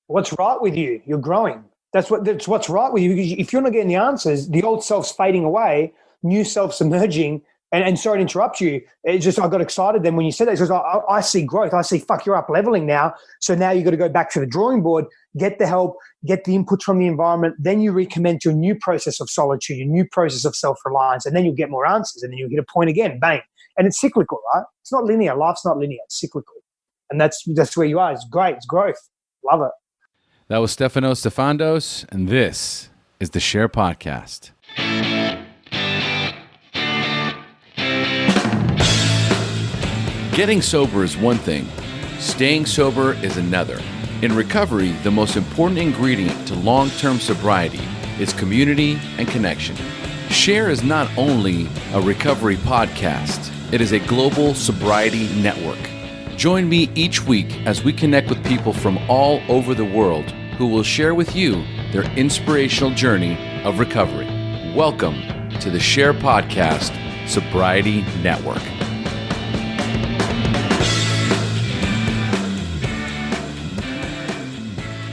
What's right with you? You're growing. That's what's right with you. Because if you're not getting the answers, the old self's fading away, new self's emerging. And sorry to interrupt you. It's just I got excited then when you said that. Because I see growth. I see, fuck, you're up leveling now. So now you got to go back to the drawing board, get the help, get the inputs from the environment. Then you recommence your new process of solitude, your new process of self-reliance, and then you'll get more answers. And then you'll hit a point again, bang. And it's cyclical, right? It's not linear. Life's not linear. It's cyclical. And that's where you are. It's great. It's growth. Love it. That was Stefanos Stefandos, and this is the Shair Podcast. Getting sober is one thing. Staying sober is another. In recovery, the most important ingredient to long-term sobriety is community and connection. Shair is not only a recovery podcast, it is a global sobriety network. Join me each week as we connect with people from all over the world who will share with you their inspirational journey of recovery. Welcome to the Shair Podcast Sobriety Network.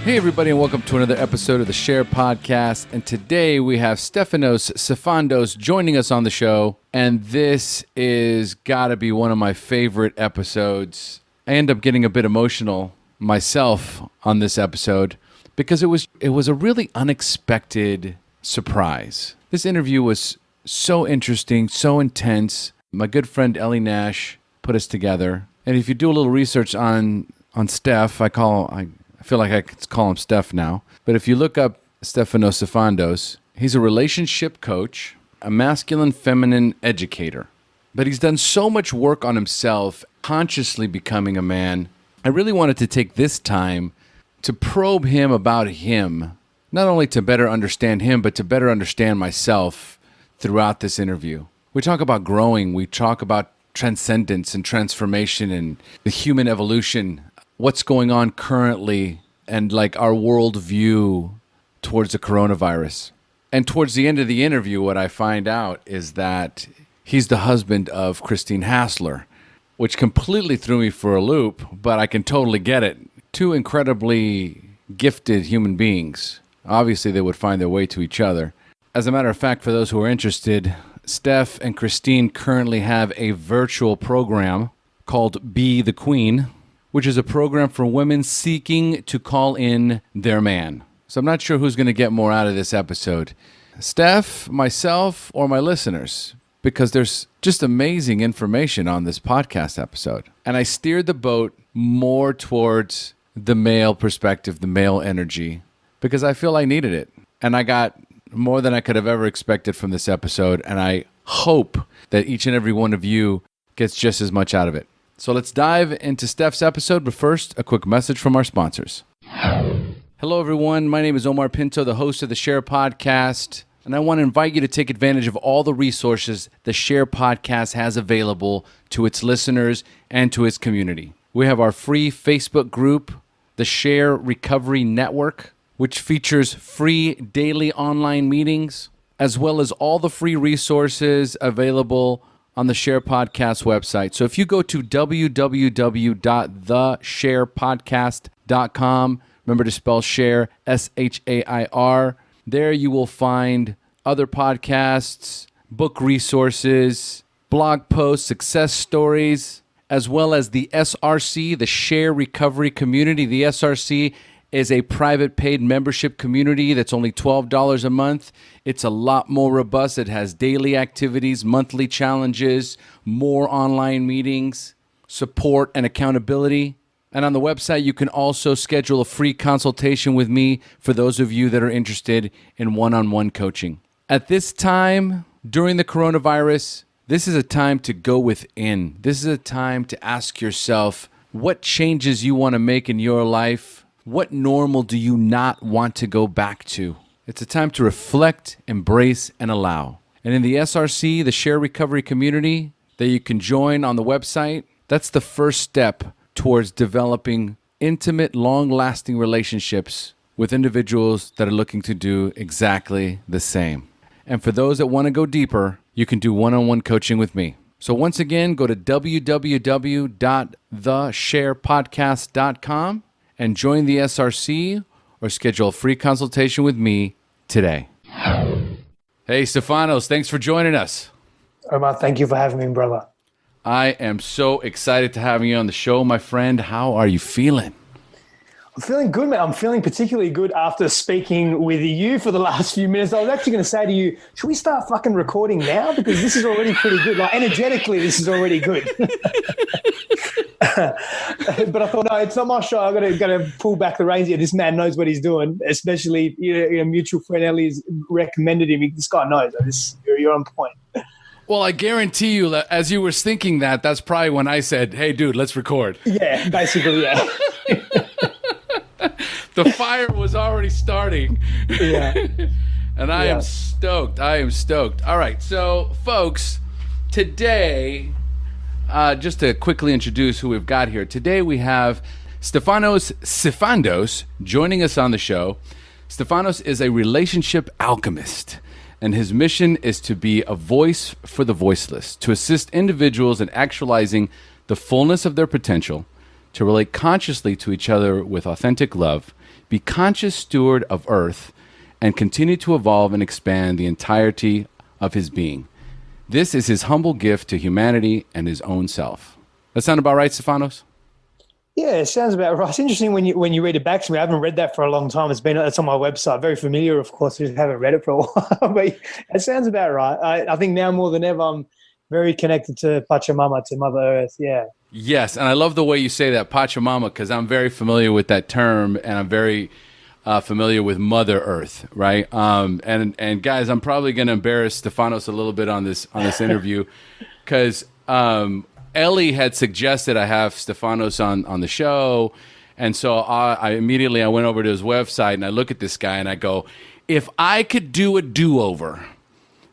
Hey everybody, and welcome to another episode of the Shair Podcast. And today we have Stefanos Stefandos joining us on the show. And this is gotta be one of my favorite episodes. I end up getting a bit emotional myself on this episode because it was a really unexpected surprise. This interview was so interesting, so intense. My good friend Ellie Nash put us together. And if you do a little research on Steph, I feel like I could call him Steph now. But if you look up Stefanos Stefandos, he's a relationship coach, a masculine-feminine educator. But he's done so much work on himself, consciously becoming a man. I really wanted to take this time to probe him about him, not only to better understand him, but to better understand myself throughout this interview. We talk about growing, we talk about transcendence and transformation and the human evolution, what's going on currently, and like our worldview towards the coronavirus. And towards the end of the interview, what I find out is that he's the husband of Christine Hassler, which completely threw me for a loop, but I can totally get it. Two incredibly gifted human beings. Obviously, they would find their way to each other. As a matter of fact, for those who are interested, Steph and Christine currently have a virtual program called Be the Queen, which is a program for women seeking to call in their man. So I'm not sure who's going to get more out of this episode, Steph, myself, or my listeners, because there's just amazing information on this podcast episode. And I steered the boat more towards the male perspective, the male energy, because I feel I needed it. And I got more than I could have ever expected from this episode, and I hope that each and every one of you gets just as much out of it. So let's dive into Steph's episode, but first, a quick message from our sponsors. Hello, everyone. My name is Omar Pinto, the host of the Shair Podcast, and I want to invite you to take advantage of all the resources the Shair Podcast has available to its listeners and to its community. We have our free Facebook group, the Shair Recovery Network, which features free daily online meetings, as well as all the free resources available on the Shair Podcast website. So if you go to www.theshairpodcast.com, remember to spell Shair, S-H-A-I-R, there you will find other podcasts, book resources, blog posts, success stories, as well as the SRC, the Shair Recovery Community. The SRC is a private paid membership community that's only $12 a month. It's a lot more robust. It has daily activities, monthly challenges, more online meetings, support, and accountability. And on the website, you can also schedule a free consultation with me for those of you that are interested in one-on-one coaching. At this time, during the coronavirus, this is a time to go within. This is a time to ask yourself what changes you want to make in your life. What normal do you not want to go back to? It's a time to reflect, embrace, and allow. And in the SRC, the Shair Recovery Community, that you can join on the website, that's the first step towards developing intimate, long-lasting relationships with individuals that are looking to do exactly the same. And for those that want to go deeper, you can do one-on-one coaching with me. So once again, go to www.theshairpodcast.com and join the SRC or schedule a free consultation with me today. Hey, Stefanos, thanks for joining us. Omar, thank you for having me, brother. I am so excited to have you on the show, my friend. How are you feeling? I'm feeling good, man. I'm feeling particularly good after speaking with you for the last few minutes. I was actually going to say to you, should we start fucking recording now? Because this is already pretty good. Like, energetically, this is already good. But I thought, no, it's not my show. I've got to pull back the reins here. This man knows what he's doing, especially a mutual friend, Ellie's recommended him. This guy knows. You're on point. Well, I guarantee you that as you were thinking that, that's probably when I said, hey, dude, let's record. Yeah, basically, yeah. The fire was already starting. Yeah. And I am stoked. All right. So, folks, today, just to quickly introduce who we've got here. Today we have Stefanos Sifandos joining us on the show. Stefanos is a relationship alchemist, and his mission is to be a voice for the voiceless, to assist individuals in actualizing the fullness of their potential, to relate consciously to each other with authentic love, be conscious steward of Earth, and continue to evolve and expand the entirety of his being. This is his humble gift to humanity and his own self. That sound about right, Stefanos? Yeah, it sounds about right. It's interesting when you read it back to me. I haven't read that for a long time. It's on my website. Very familiar, of course. I just haven't read it for a while. But it sounds about right. I think now more than ever, I'm very connected to Pachamama, to Mother Earth. Yeah. Yes, and I love the way you say that, Pachamama, because I'm very familiar with that term, and I'm very familiar with Mother Earth, right? And guys, I'm probably going to embarrass Stefanos a little bit on this interview, because Ellie had suggested I have Stefanos on the show, and so I immediately went over to his website and I look at this guy and I go, if I could do a do-over.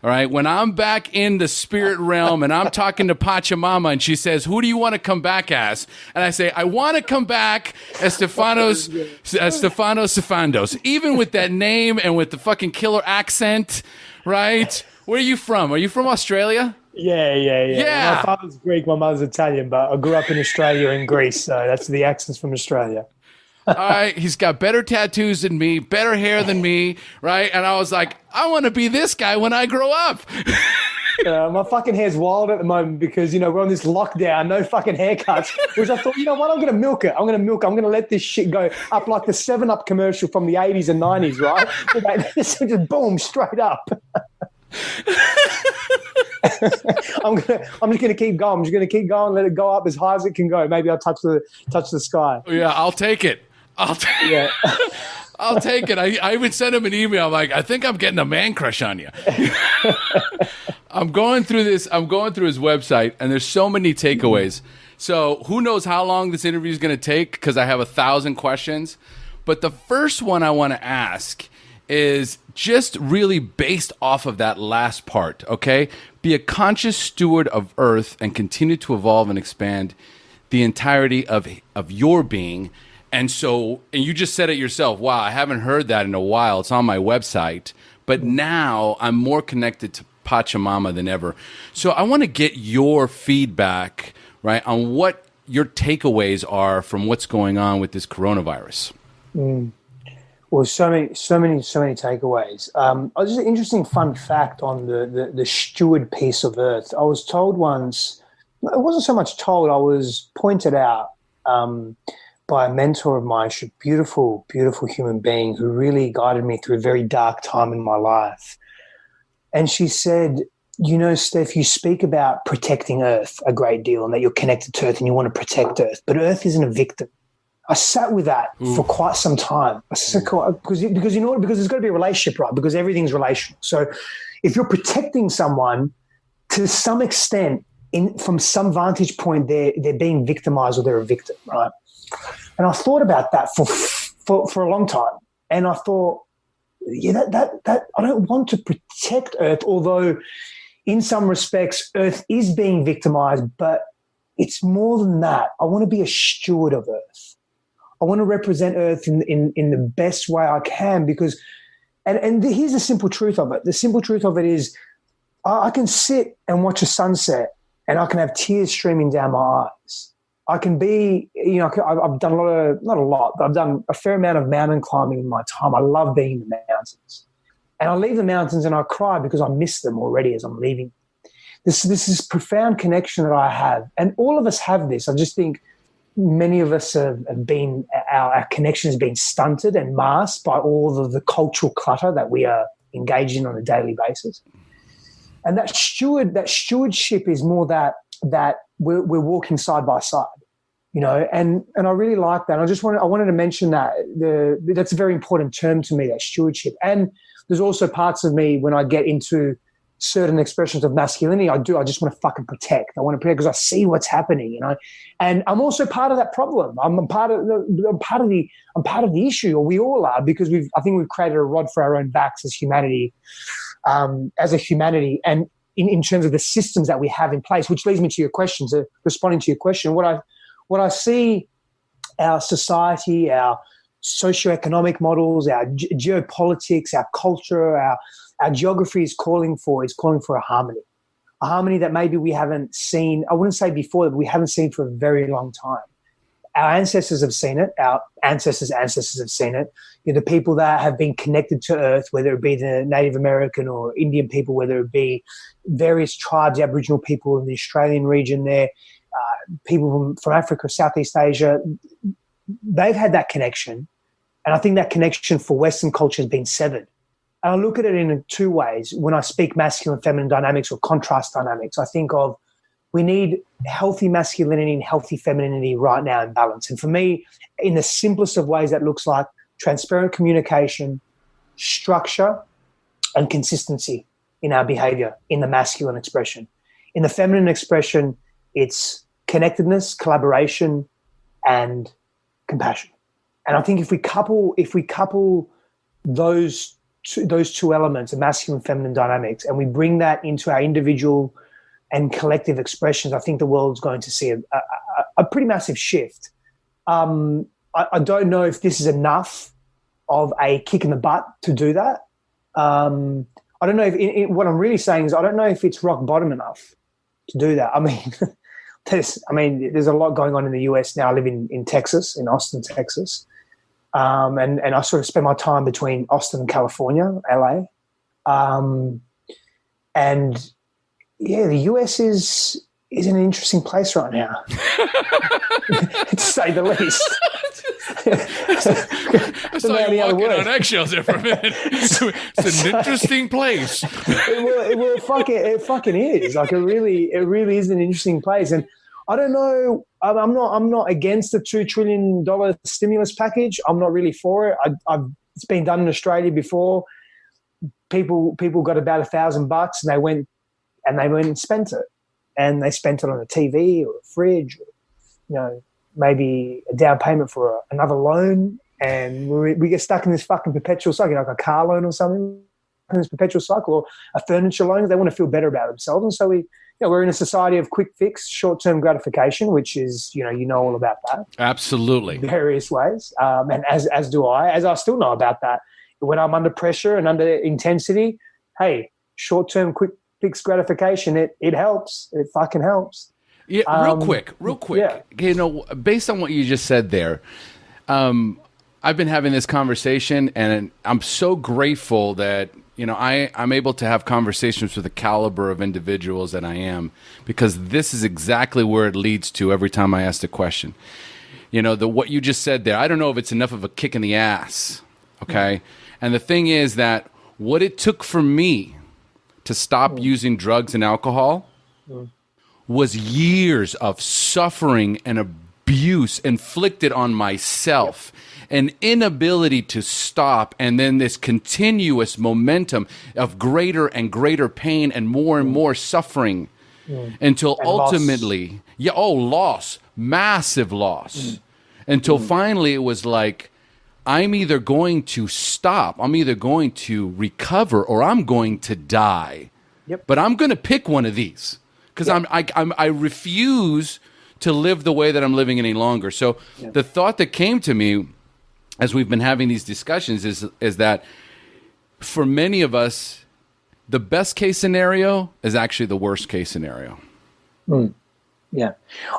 All right, when I'm back in the spirit realm and I'm talking to Pachamama and she says, who do you want to come back as? And I say, I want to come back as Stefanos Sifandos, even with that name and with the fucking killer accent, right? Where are you from? Are you from Australia? Yeah. My father's Greek, my mother's Italian, but I grew up in Australia and Greece, so that's the accents from Australia. All right, he's got better tattoos than me, better hair than me, right? And I was like, I want to be this guy when I grow up. My fucking hair's wild at the moment because, we're on this lockdown, no fucking haircuts, which I thought, you know what, I'm going to milk it. I'm going to let this shit go up like the 7-Up commercial from the 80s and 90s, right? Just boom, straight up. I'm just gonna keep going. I'm just gonna keep going. Let it go up as high as it can go. Maybe I'll touch the sky. Yeah, I'll take it. I'll take it. I even sent him an email. I'm like, I think I'm getting a man crush on you. I'm going through his website, and there's so many takeaways. So who knows how long this interview is going to take? Because I have 1,000 questions. But the first one I want to ask is just really based off of that last part, okay? Be a conscious steward of Earth and continue to evolve and expand the entirety of your being. And you just said it yourself. Wow, I haven't heard that in a while. It's on my website. But now I'm more connected to Pachamama than ever. So I want to get your feedback, right, on what your takeaways are from what's going on with this coronavirus. Well, so many takeaways. Just an interesting fun fact on the steward piece of Earth. I was told once, it wasn't so much told, I was pointed out by a mentor of mine, a beautiful, beautiful human being who really guided me through a very dark time in my life. And she said, Steph, you speak about protecting Earth a great deal and that you're connected to Earth and you want to protect Earth, but Earth isn't a victim. I sat with that for quite some time. I said, because there's got to be a relationship, right? Because everything's relational. So if you're protecting someone, to some extent, from some vantage point, they're being victimized or they're a victim, right? And I thought about that for a long time. And I thought, that I don't want to protect Earth, although in some respects Earth is being victimized, but it's more than that. I want to be a steward of Earth. I want to represent Earth in the best way I can because, and here's the simple truth of it. The simple truth of it is I can sit and watch a sunset and I can have tears streaming down my eyes. I can be, I've done not a lot, but I've done a fair amount of mountain climbing in my time. I love being in the mountains. And I leave the mountains and I cry because I miss them already as I'm leaving. This is profound connection that I have. And all of us have this. I just think many of us have been, our connection has been stunted and masked by all of the cultural clutter that we are engaged in on a daily basis. And that stewardship is more that we're walking side by side, and I really like that. I wanted to mention that that's a very important term to me, that stewardship. And there's also parts of me when I get into certain expressions of masculinity, I just want to fucking protect. I want to protect because I see what's happening, and I'm also part of that problem. I'm part of the issue, or we all are, because I think we've created a rod for our own backs as humanity, and in terms of the systems that we have in place, which leads me to your question, responding to your question. What I see our society, our socioeconomic models, our geopolitics, our culture, our geography is calling for a harmony that maybe we haven't seen. I wouldn't say before, but we haven't seen for a very long time. Our ancestors have seen it. Our ancestors' ancestors have seen it. The people that have been connected to Earth, whether it be the Native American or Indian people, whether it be various tribes, Aboriginal people in the Australian region there, people from Africa, Southeast Asia, they've had that connection. And I think that connection for Western culture has been severed. And I look at it in two ways. When I speak masculine, feminine dynamics or contrast dynamics, I think of we need healthy masculinity and healthy femininity right now in balance. And for me, in the simplest of ways, that looks like transparent communication, structure, and consistency in our behavior in the masculine expression. In the feminine expression, it's connectedness, collaboration, and compassion. And I think if we couple those two elements, of masculine and feminine dynamics, and we bring that into our individual and collective expressions, I think the world's going to see a pretty massive shift. I don't know if this is enough of a kick in the butt to do that. I don't know if what I'm really saying is I don't know if it's rock bottom enough to do that. I mean, there's a lot going on in the US now. I live in Texas, in Austin, Texas. And I sort of spend my time between Austin and California, LA. And yeah, the US is an interesting place right now, to say the least. I saw you walking on eggshells there for a minute. It's an interesting place. It fucking is. Like it really is an interesting place. And I don't know. I'm not against the $2 trillion stimulus package. I'm not really for it. It's been done in Australia before. People got about $1,000 and they went and spent it, and they spent it on a TV or a fridge, or, maybe a down payment for another loan, and we get stuck in this fucking perpetual cycle, like a car loan or something, in this perpetual cycle, or a furniture loan. They want to feel better about themselves, and so we're in a society of quick fix, short-term gratification, which is, all about that. Absolutely. Various ways. And as do I, as I still know about that. When I'm under pressure and under intensity, hey, short-term quick fix gratification, it helps. It fucking helps. Yeah, real quick. Yeah. Based on what you just said there, I've been having this conversation, and I'm so grateful that I'm able to have conversations with the caliber of individuals that I am, because this is exactly where it leads to every time I ask the question. What you just said there, I don't know if it's enough of a kick in the ass, okay? And the thing is that what it took for me to stop using drugs and alcohol was years of suffering and abuse inflicted on myself. An inability to stop, and then this continuous momentum of greater and greater pain and more suffering until and ultimately, loss, massive loss, until finally it was like, I'm either going to stop, I'm either going to recover, or I'm going to die. Yep. But I'm going to pick one of these, because I refuse to live the way that I'm living any longer. So the thought that came to me as we've been having these discussions is that for many of us, the best case scenario is actually the worst case scenario. Yeah,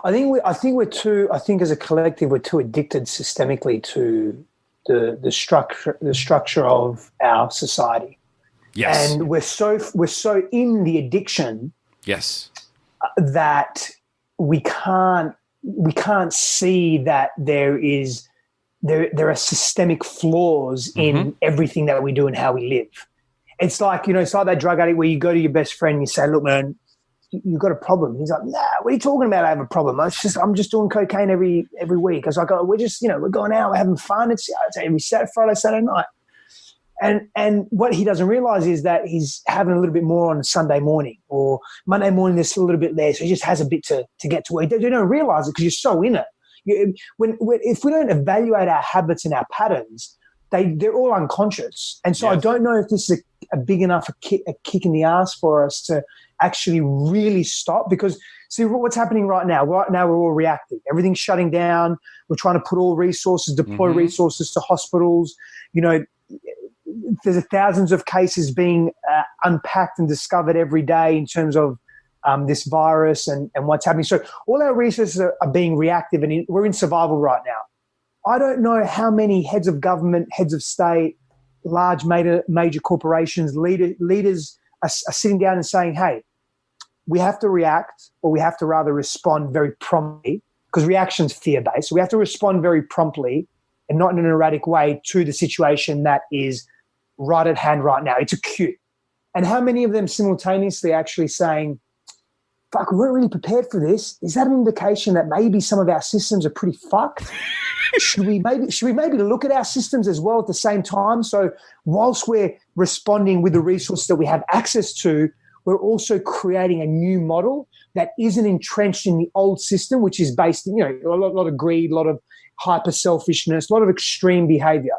I think we're too. I think as a collective, we're too addicted systemically to the structure of our society. Yes. And we're so in the addiction. Yes. That we can't see that there are systemic flaws in everything that we do and how we live. It's like, it's like that drug addict where you go to your best friend and you say, look, man, you've got a problem. He's like, nah, what are you talking about? I have a problem. I'm just doing cocaine every week. I was like, oh, we're just, we're going out, we're having fun. It's every Friday, Saturday night. And what he doesn't realize is that he's having a little bit more on a Sunday morning, or Monday morning there's a little bit less. So he just has a bit to get to where you don't realize it because you're so in it. If we don't evaluate our habits and our patterns, they're all unconscious. And so yes. I don't know if this is a big enough a kick in the ass for us to actually really stop, because see what's happening right now. Right now we're all reactive. Everything's shutting down. We're trying to put all resources, deploy resources to hospitals. There's thousands of cases being unpacked and discovered every day in terms of this virus and what's happening. So all our resources are being reactive, and we're in survival right now. I don't know how many heads of government, heads of state, large major corporations, leaders are sitting down and saying, hey, we have to react, or we have to rather respond very promptly, because reaction's fear-based. So we have to respond very promptly and not in an erratic way to the situation that is right at hand right now. It's acute. And how many of them simultaneously actually saying, fuck, we weren't really prepared for this? Is that an indication that maybe some of our systems are pretty fucked? Should we maybe look at our systems as well at the same time? So whilst we're responding with the resources that we have access to, we're also creating a new model that isn't entrenched in the old system, which is based in, a lot of greed, a lot of hyper selfishness, a lot of extreme behavior.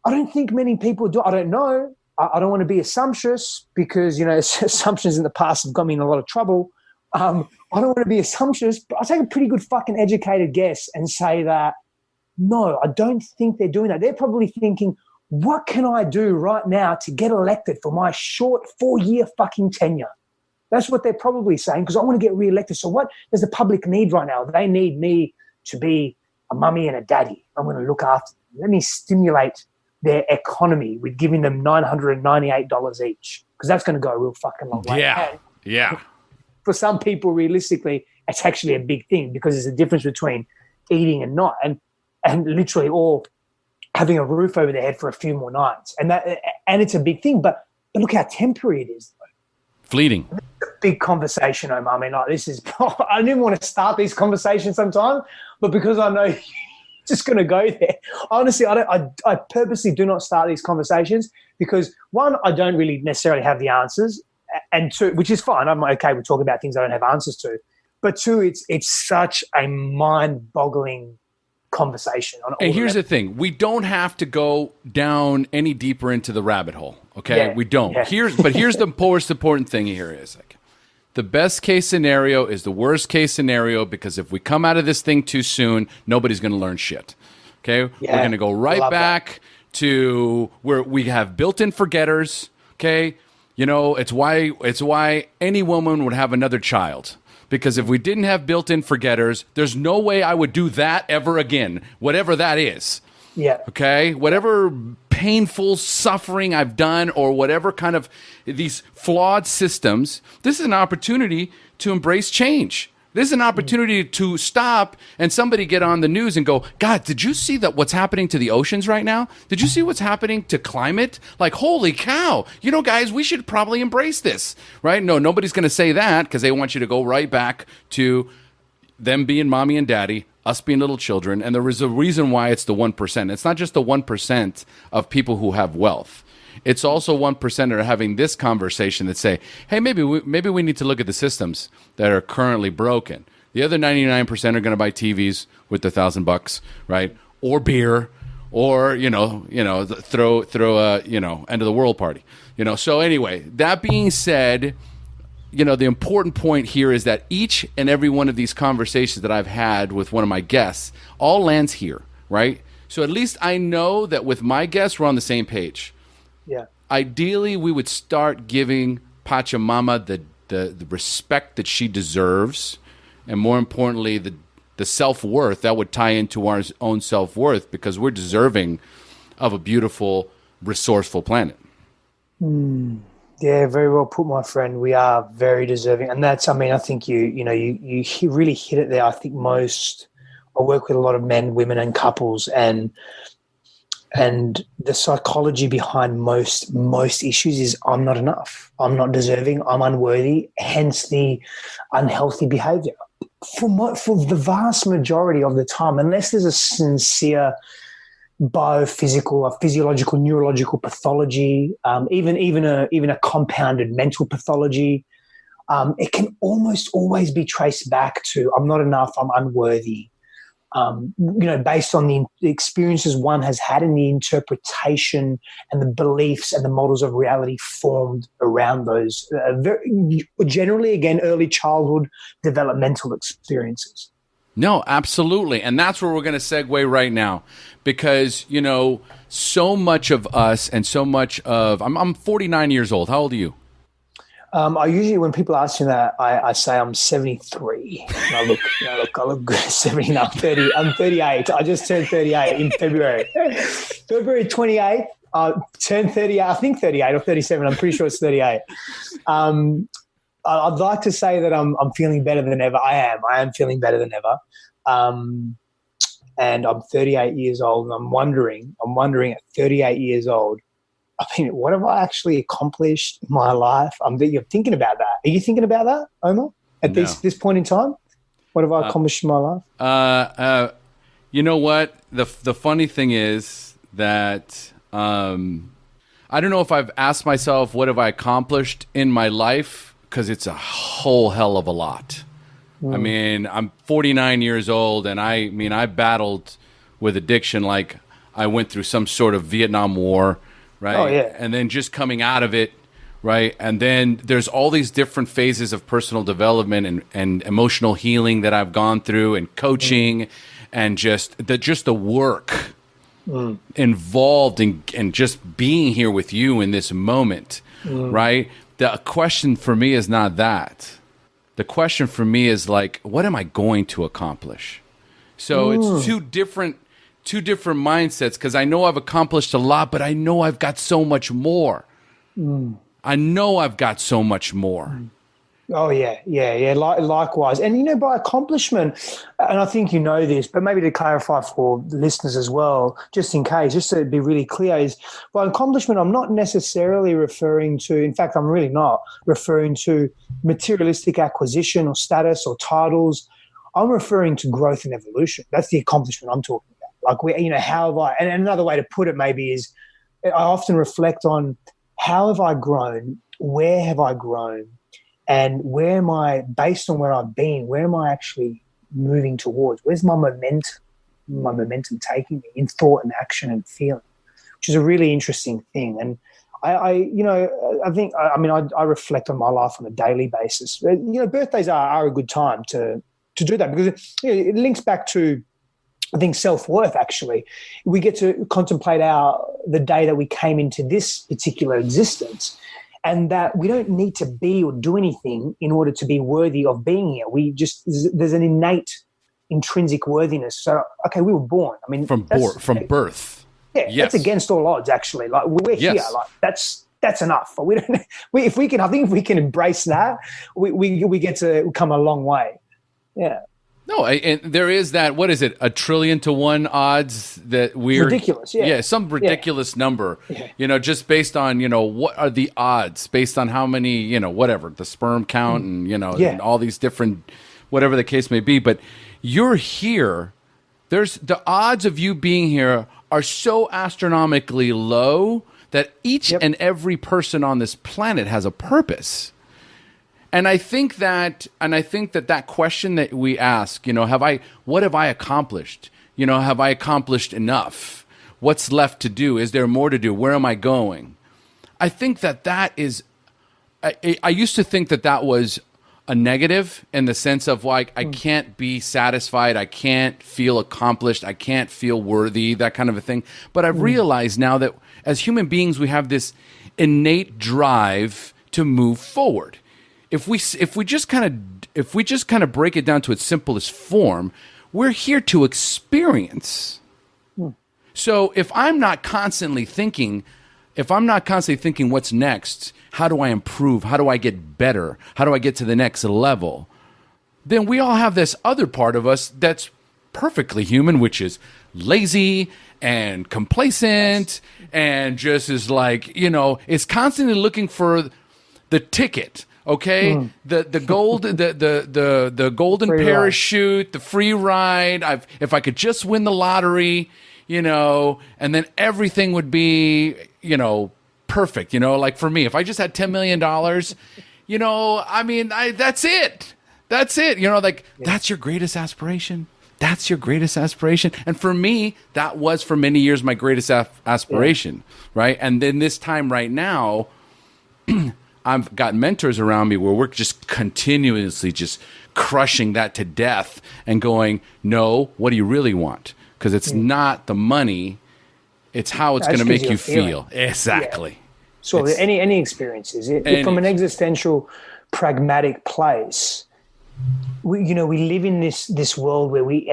I don't think many people do. I don't know. I don't want to be assumptuous, because, assumptions in the past have got me in a lot of trouble. I don't want to be assumptuous, but I'll take a pretty good fucking educated guess and say that, no, I don't think they're doing that. They're probably thinking, what can I do right now to get elected for my short 4-year fucking tenure? That's what they're probably saying, because I want to get reelected. So what does the public need right now? They need me to be a mummy and a daddy. I'm going to look after them. Let me stimulate their economy with giving them $998 each, because that's going to go a real fucking long way. Yeah. For some people, realistically, it's actually a big thing, because there's a difference between eating and not, and literally all having a roof over their head for a few more nights. And it's a big thing, but look how temporary it is. Fleeting. It's a big conversation, Omar. I mean, this is, I didn't even want to start these conversations sometimes, but because I know you're just going to go there. Honestly, I purposely do not start these conversations because, one, I don't really necessarily have the answers, and two, which is fine. I'm okay with talking about things I don't have answers to. But two, it's such a mind-boggling conversation. And here's the thing. We don't have to go down any deeper into the rabbit hole, okay? Yeah, we don't. Yeah. Here's the most important thing here is, like, the best case scenario is the worst case scenario, because if we come out of this thing too soon, nobody's going to learn shit, okay? Yeah, we're going to go right back to where we have built-in forgetters, okay? It's why any woman would have another child. Because if we didn't have built-in forgetters, there's no way I would do that ever again, whatever that is. Yeah. Okay? Whatever painful suffering I've done, or whatever kind of these flawed systems, this is an opportunity to embrace change. This is an opportunity to stop and somebody get on the news and go, God, did you see that what's happening to the oceans right now? Did you see what's happening to climate? Like, holy cow. Guys, we should probably embrace this, right? No, nobody's going to say that, because they want you to go right back to them being mommy and daddy, us being little children. And there is a reason why it's the 1%. It's not just the 1% of people who have wealth. It's also 1% that are having this conversation that say, hey, maybe we need to look at the systems that are currently broken. The other 99% are going to buy TVs with the $1,000, right? Or beer, or throw a end of the world party. So anyway, that being said, the important point here is that each and every one of these conversations that I've had with one of my guests all lands here, right? So at least I know that with my guests, we're on the same page. Yeah. Ideally, we would start giving Pachamama the respect that she deserves, and more importantly, the self-worth that would tie into our own self-worth, because we're deserving of a beautiful, resourceful planet. Yeah, very well put, my friend. We are very deserving, and that's. I mean, I think you really hit it there. I think I work with a lot of men, women, and couples, and the psychology behind most issues is I'm not enough, I'm not deserving, I'm unworthy. Hence the unhealthy behavior. For the vast majority of the time, unless there's a sincere biophysical or physiological, neurological pathology, even a compounded mental pathology, it can almost always be traced back to I'm not enough, I'm unworthy. Based on the experiences one has had and the interpretation and the beliefs and the models of reality formed around those, generally, again, early childhood developmental experiences. No, absolutely. And that's where we're going to segue right now, because, so much of us and so much of, I'm 49 years old. How old are you? I usually, when people ask me that, I say I'm 73. And I look good at 70. No, I'm 38. I just turned 38 in February. February 28th, turned 38. I think 38 or 37. I'm pretty sure it's 38. I'd like to say that I'm feeling better than ever. I am feeling better than ever. And I'm 38 years old, and I'm wondering at 38 years old, I mean, what have I actually accomplished in my life? You're thinking about that. Are you thinking about that, Omar, at this point in time? What have I accomplished in my life? You know what? The funny thing is that I don't know if I've asked myself what have I accomplished in my life, because it's a whole hell of a lot. I mean, I'm 49 years old, and I battled with addiction like I went through some sort of Vietnam War. Right. Oh, yeah. And then just coming out of it, right? And then there's all these different phases of personal development and emotional healing that I've gone through, and coaching, and just the work involved in just being here with you in this moment, right? The question for me is not that. The question for me is like, what am I going to accomplish? So it's two different mindsets, because I know I've accomplished a lot, but I know I've got so much more. I know I've got so much more. Oh, yeah. Likewise. And, by accomplishment, and I think you know this, but maybe to clarify for the listeners as well, just in case, just to be really clear, is by accomplishment, I'm not necessarily referring to, in fact, I'm really not referring to materialistic acquisition or status or titles. I'm referring to growth and evolution. That's the accomplishment I'm talking about. Like, how have I, and another way to put it maybe is, I often reflect on how have I grown, where have I grown, and where am I, based on where I've been, where am I actually moving towards? Where's my momentum taking me in thought and action and feeling, which is a really interesting thing. And I reflect on my life on a daily basis. Birthdays are a good time to do that, because it links back to, I think, self-worth. Actually, we get to contemplate the day that we came into this particular existence, and that we don't need to be or do anything in order to be worthy of being here. There's an innate, intrinsic worthiness. So, okay, we were born. I mean, from birth. Yeah, yes. That's against all odds. Actually, like, we're here. Like, that's enough. I think if we can embrace that, we get to come a long way. Yeah. No, and there is that, what is it, 1 trillion to 1 odds that we're... Ridiculous, yeah. Yeah, some ridiculous number, just based on, what are the odds, based on how many, whatever, the sperm count and, and all these different, whatever the case may be. But you're here, the odds of you being here are so astronomically low that each and every person on this planet has a purpose. And I think that question that we ask, what have I accomplished? Have I accomplished enough? What's left to do? Is there more to do? Where am I going? I think that is, I used to think that was a negative, in the sense of, like, I can't be satisfied. I can't feel accomplished. I can't feel worthy, that kind of a thing. But I've realized now that as human beings, we have this innate drive to move forward. if we just kind of break it down to its simplest form, we're here to experience. So if I'm not constantly thinking what's next, how do I improve? How do I get better? How do I get to the next level? Then we all have this other part of us that's perfectly human, which is lazy and complacent and just is like, is constantly looking for the ticket. Okay, the golden free parachute, ride. The free ride. If I could just win the lottery, and then everything would be, perfect. Like for me, if I just had $10 million, that's it. That's it. That's your greatest aspiration. That's your greatest aspiration. And for me, that was for many years my greatest aspiration, right? And then this time right now, I've got mentors around me where we're just continuously just crushing that to death and going, no, what do you really want? Because it's not the money, it's how it's going to make you feel. Exactly. Yeah. So any experiences, from an existential, pragmatic place, we live in this world where we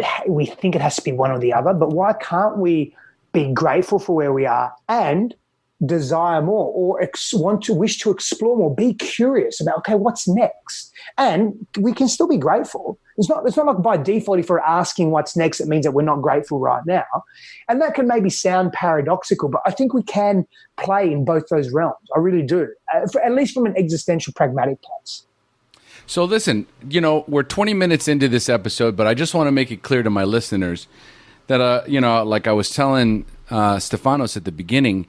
think it has to be one or the other, but why can't we be grateful for where we are and desire more, or wish to explore more, be curious about, okay, what's next? And we can still be grateful. It's not like by default, if we're asking what's next, it means that we're not grateful right now. And that can maybe sound paradoxical, but I think we can play in both those realms. I really do, at least from an existential, pragmatic place. So listen, we're 20 minutes into this episode, but I just want to make it clear to my listeners that, like I was telling Stefanos at the beginning,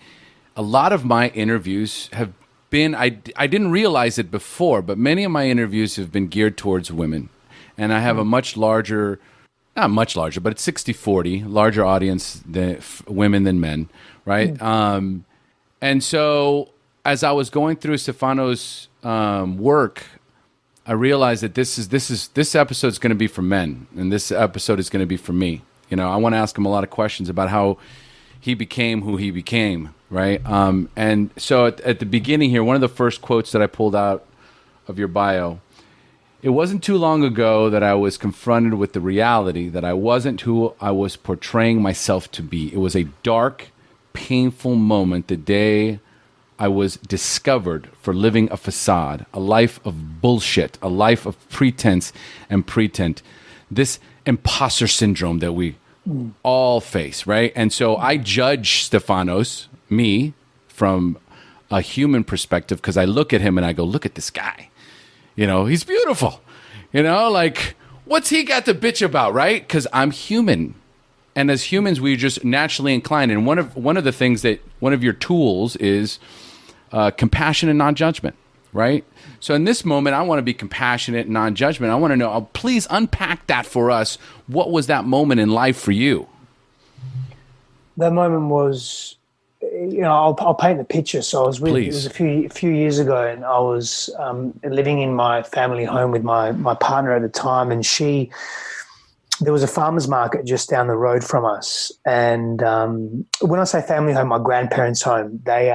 a lot of my interviews have been, I didn't realize it before, but many of my interviews have been geared towards women. And I have a much larger, not much larger, but it's 60-40, larger audience than women than men, right? And so as I was going through Stefanos' work, I realized that this episode is going to be for men, and this episode is going to be for me. I want to ask him a lot of questions about how he became who he became, right? And so at the beginning here, one of the first quotes that I pulled out of your bio, it wasn't too long ago that I was confronted with the reality that I wasn't who I was portraying myself to be. It was a dark, painful moment the day I was discovered for living a facade, a life of bullshit, a life of pretense and pretense. This imposter syndrome that we all face, right? And so I judge Stefanos, me, from a human perspective, because I look at him and I go, look at this guy. He's beautiful. What's he got to bitch about, right? Because I'm human. And as humans, we're just naturally inclined. And one of the things that one of your tools is compassion and non-judgment, right? So in this moment, I want to be compassionate and non-judgment. I want to know, please unpack that for us. What was that moment in life for you? That moment was, I'll paint the picture. So it was a few years ago, and I was living in my family home with my partner at the time, and there was a farmer's market just down the road from us. And when I say family home, my grandparents' home, they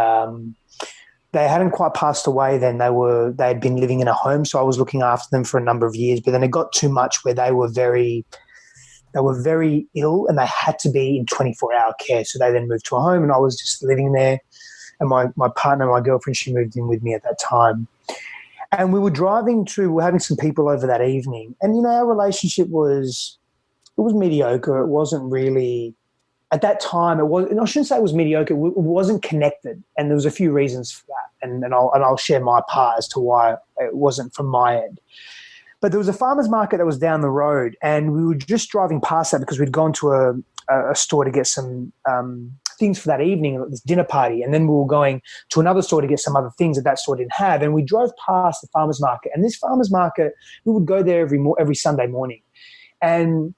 hadn't quite passed away then. They had been living in a home, so I was looking after them for a number of years. But then it got too much where they were very ill, and they had to be in 24-hour care. So they then moved to a home, and I was just living there. And my partner, my girlfriend, she moved in with me at that time. And we were having some people over that evening. And, our relationship was mediocre. It wasn't really, at that time, and I shouldn't say it was mediocre. It wasn't connected. And there was a few reasons for that. And I'll share my part as to why it wasn't from my end. But there was a farmer's market that was down the road, and we were just driving past that because we'd gone to a store to get some things for that evening, this dinner party, and then we were going to another store to get some other things that store didn't have. And we drove past the farmer's market, and this farmer's market, we would go there every Sunday morning. And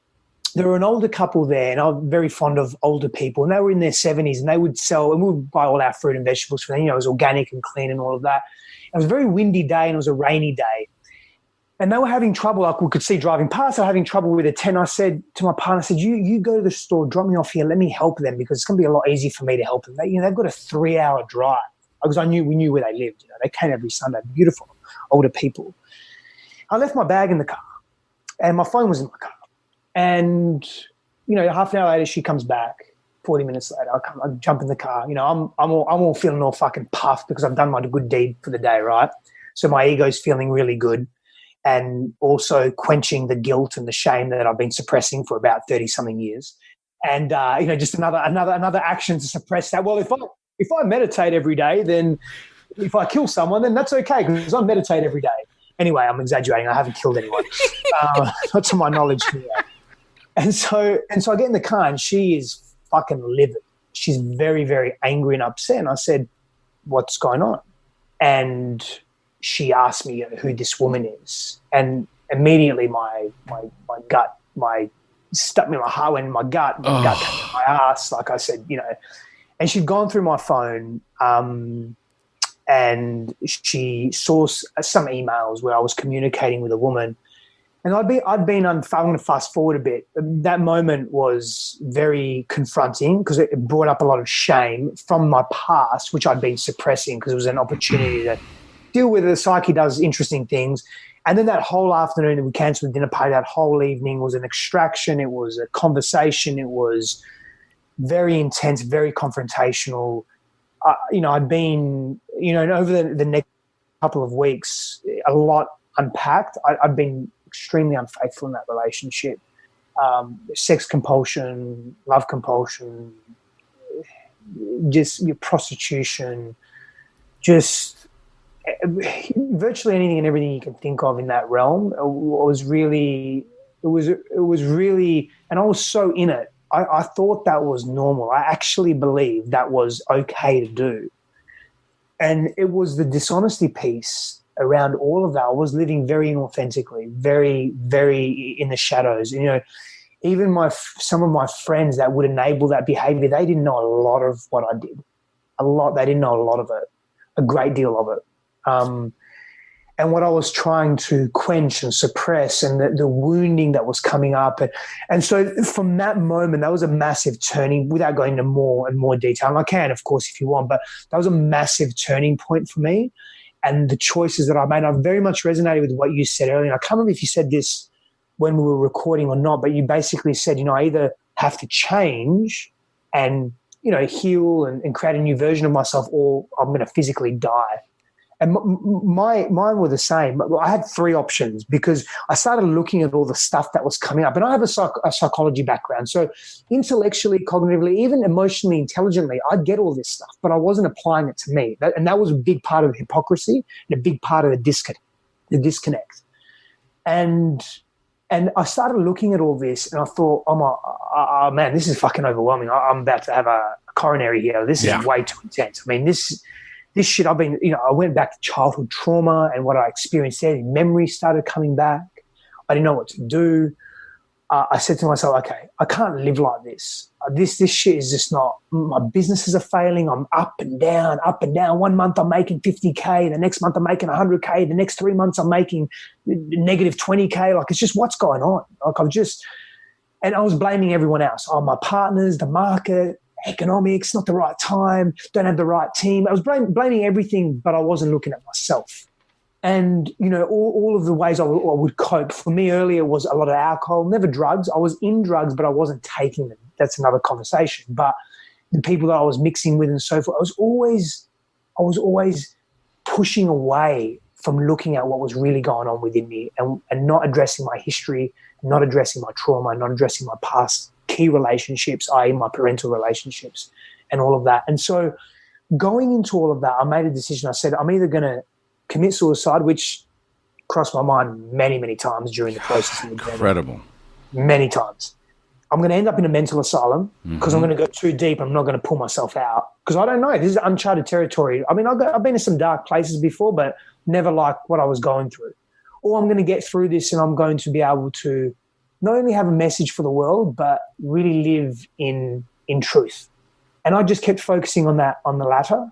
there were an older couple there, and I'm very fond of older people, and they were in their 70s, and they would sell, and we would buy all our fruit and vegetables for them. It was organic and clean and all of that. It was a very windy day, and it was a rainy day. And they were having trouble, like we could see driving past, they were having trouble with a tent. I said to my partner, you go to the store, drop me off here, let me help them, because it's going to be a lot easier for me to help them. They've got a 3-hour drive, because we knew where they lived. They came every Sunday, beautiful. older people. I left my bag in the car and my phone was in my car. And, half an hour later, she comes back. 40 minutes later, I jump in the car. I'm all feeling all fucking puffed because I've done my good deed for the day, right? So my ego's feeling really good, and also quenching the guilt and the shame that I've been suppressing for about 30-something years. And just another action to suppress that. Well, if I meditate every day, then if I kill someone, then that's okay because I meditate every day. Anyway, I'm exaggerating. I haven't killed anyone, not to my knowledge. And so I get in the car and she is fucking livid. She's very, very angry and upset. And I said, "What's going on?" And she asked me who this woman is. And immediately my gut, stuck me in my heart and my gut came to my ass. Like I said, and she'd gone through my phone and she saw some emails where I was communicating with a woman. And I'm going to fast forward a bit. That moment was very confronting because it brought up a lot of shame from my past, which I'd been suppressing because it was an opportunity to deal with it. The psyche does interesting things. And then that whole afternoon that we cancelled the dinner party, that whole evening was an extraction. It was a conversation. It was very intense, very confrontational. I'd been, over the next couple of weeks, a lot unpacked. I'd been extremely unfaithful in that relationship. Sex compulsion, love compulsion, just your prostitution, just virtually anything and everything you can think of in that realm. It was really, and I was so in it. I thought that was normal. I actually believed that was okay to do. And it was the dishonesty piece around all of that. I was living very inauthentically, very, very in the shadows. Even some of my friends that would enable that behavior, they didn't know a lot of what I did. They didn't know a lot of it, a great deal of it. And what I was trying to quench and suppress, and the wounding that was coming up. And so from that moment, that was a massive turning, without going into more and more detail. And I can, of course, if you want, but that was a massive turning point for me. And the choices that I made, I very much resonated with what you said earlier. I can't remember if you said this when we were recording or not, but you basically said, I either have to change and, heal and create a new version of myself, or I'm going to physically die. And mine were the same. I had three options because I started looking at all the stuff that was coming up. And I have a psychology background. So intellectually, cognitively, even emotionally, intelligently, I get all this stuff, but I wasn't applying it to me. And that was a big part of the hypocrisy and a big part of the disconnect. And I started looking at all this and I thought, oh man, this is fucking overwhelming. I'm about to have a coronary here. This is way too intense. I mean, this shit, I went back to childhood trauma and what I experienced there. Memories started coming back. I didn't know what to do. I said to myself, okay, I can't live like this. This shit is just not, my businesses are failing. I'm up and down. 1 month I'm making 50K. The next month I'm making 100K. The next 3 months I'm making negative 20K. Like, it's just what's going on. Like, and I was blaming everyone else. Oh, my partners, the market, economics, not the right time, don't have the right team. I was blaming everything, but I wasn't looking at myself. And, all of the ways I would cope, for me earlier was a lot of alcohol, never drugs. I was in drugs, but I wasn't taking them. That's another conversation. But the people that I was mixing with and so forth, I was always pushing away from looking at what was really going on within me and not addressing my history, not addressing my trauma, not addressing my past key relationships, i.e. my parental relationships and all of that. And so going into all of that, I made a decision. I said, I'm either going to commit suicide, which crossed my mind many, many times during the process. Incredible. Many times. I'm going to end up in a mental asylum because I'm going to go too deep. I'm not going to pull myself out because I don't know. This is uncharted territory. I mean, I've been to some dark places before, but never like what I was going through. Or I'm going to get through this and I'm going to be able to not only have a message for the world, but really live in truth. And I just kept focusing on that, on the latter,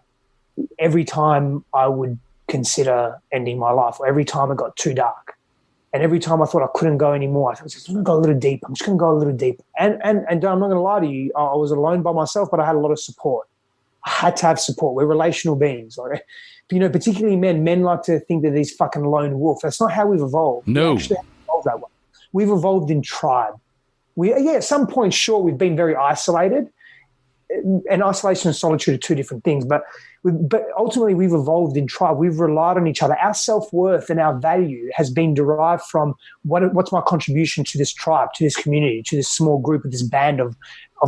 every time I would consider ending my life, or every time it got too dark. And every time I thought I couldn't go anymore, I was just going to go a little deep. I'm just going to go a little deep. And I'm not going to lie to you, I was alone by myself, but I had a lot of support. I had to have support. We're relational beings. Like, particularly men like to think that these fucking lone wolf. That's not how we've evolved. No. We actually haven't evolved that way. We've evolved in tribe. At some point, sure, we've been very isolated, and isolation and solitude are two different things. But ultimately, we've evolved in tribe. We've relied on each other. Our self-worth and our value has been derived from what's my contribution to this tribe, to this community, to this small group, of this band of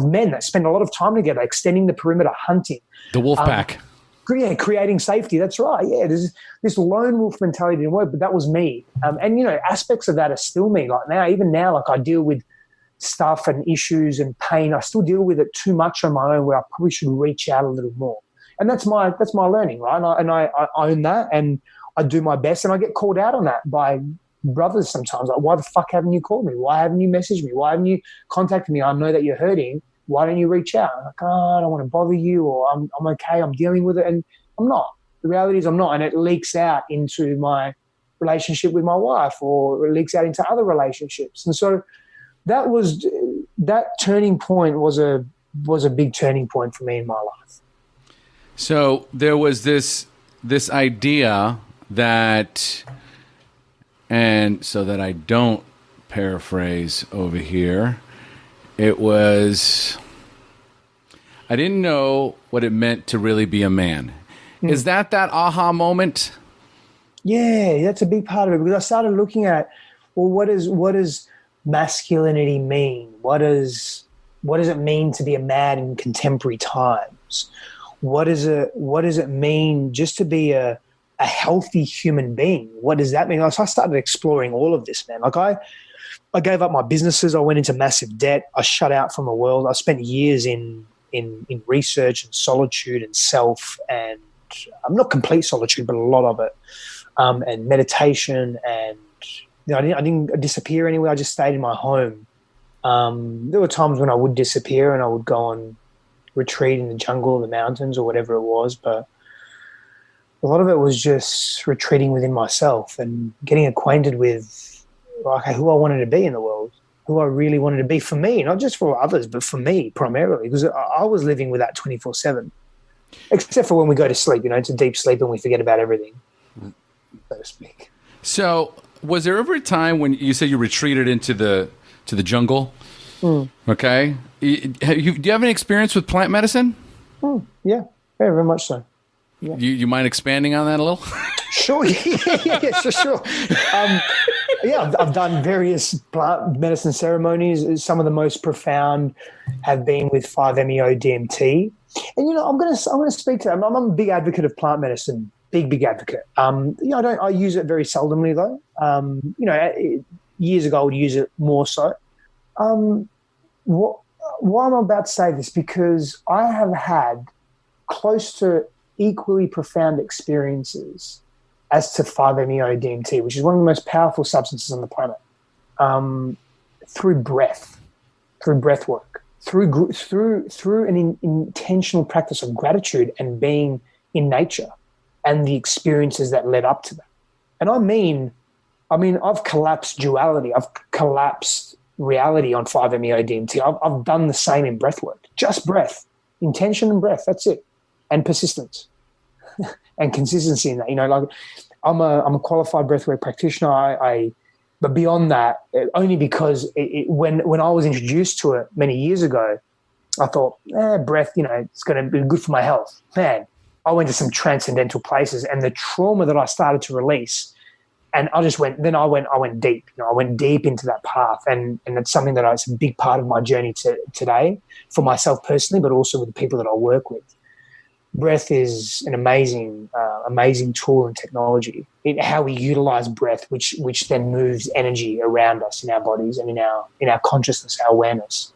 men that spend a lot of time together, extending the perimeter, hunting. The wolf pack. Creating safety. That's right. Yeah, there's this lone wolf mentality didn't work, but that was me. And aspects of that are still me. Like even now, like I deal with stuff and issues and pain. I still deal with it too much on my own, where I probably should reach out a little more. And that's my learning, right? And I own that, and I do my best, and I get called out on that by brothers sometimes. Like, why the fuck haven't you called me? Why haven't you messaged me? Why haven't you contacted me? I know that you're hurting. Why don't you reach out? I'm like, I don't want to bother you, or I'm okay, I'm dealing with it. And I'm not. The reality is I'm not. And it leaks out into my relationship with my wife, or it leaks out into other relationships. And so that turning point was a big turning point for me in my life. So there was this idea that, and so that I don't paraphrase over here, it was, I didn't know what it meant to really be a man. Is that aha moment? Yeah, that's a big part of it, because I started looking at, well, what does masculinity mean? What does it mean to be a man in contemporary times? What does it mean just to be a healthy human being? What does that mean? So I started exploring all of this, man. Like I gave up my businesses. I went into massive debt. I shut out from the world. I spent years in research and solitude and self, and not complete solitude, but a lot of it, and meditation. And I didn't disappear anywhere. I just stayed in my home. There were times when I would disappear and I would go on retreat in the jungle or the mountains or whatever it was, but a lot of it was just retreating within myself and getting acquainted with who I wanted to be in the world, who I really wanted to be for me, not just for others, but for me primarily, because I was living with that 24/7, except for when we go to sleep. It's a deep sleep and we forget about everything, so to speak. So was there ever a time when you said you retreated into the jungle? Okay. Do you have any experience with plant medicine? Yeah, very much so. Yeah. You mind expanding on that a little? Sure. Yeah, sure. I've done various plant medicine ceremonies. Some of the most profound have been with 5-MeO-DMT. And I'm going to speak to that. I'm a big advocate of plant medicine. Big advocate. I use it very seldomly though. Years ago I would use it more so. Why I'm about to say this, because I have had close to equally profound experiences as to 5-MeO-DMT, which is one of the most powerful substances on the planet, through breath work, through an intentional practice of gratitude and being in nature, and the experiences that led up to that. And I mean, I've collapsed duality. I've collapsed reality on 5-MeO-DMT. I've done the same in breath work. Just breath, intention and breath. That's it, and persistence and consistency in that. I'm a qualified breathwork practitioner. But beyond that, only because when I was introduced to it many years ago, I thought, breath, it's going to be good for my health. Man, I went to some transcendental places, and the trauma that I started to release, and I went deep. I went deep into that path, and it's something that it's a big part of my journey today for myself personally, but also with the people that I work with. Breath is an amazing tool and technology in how we utilize breath, which then moves energy around us in our bodies and in our consciousness, our awareness.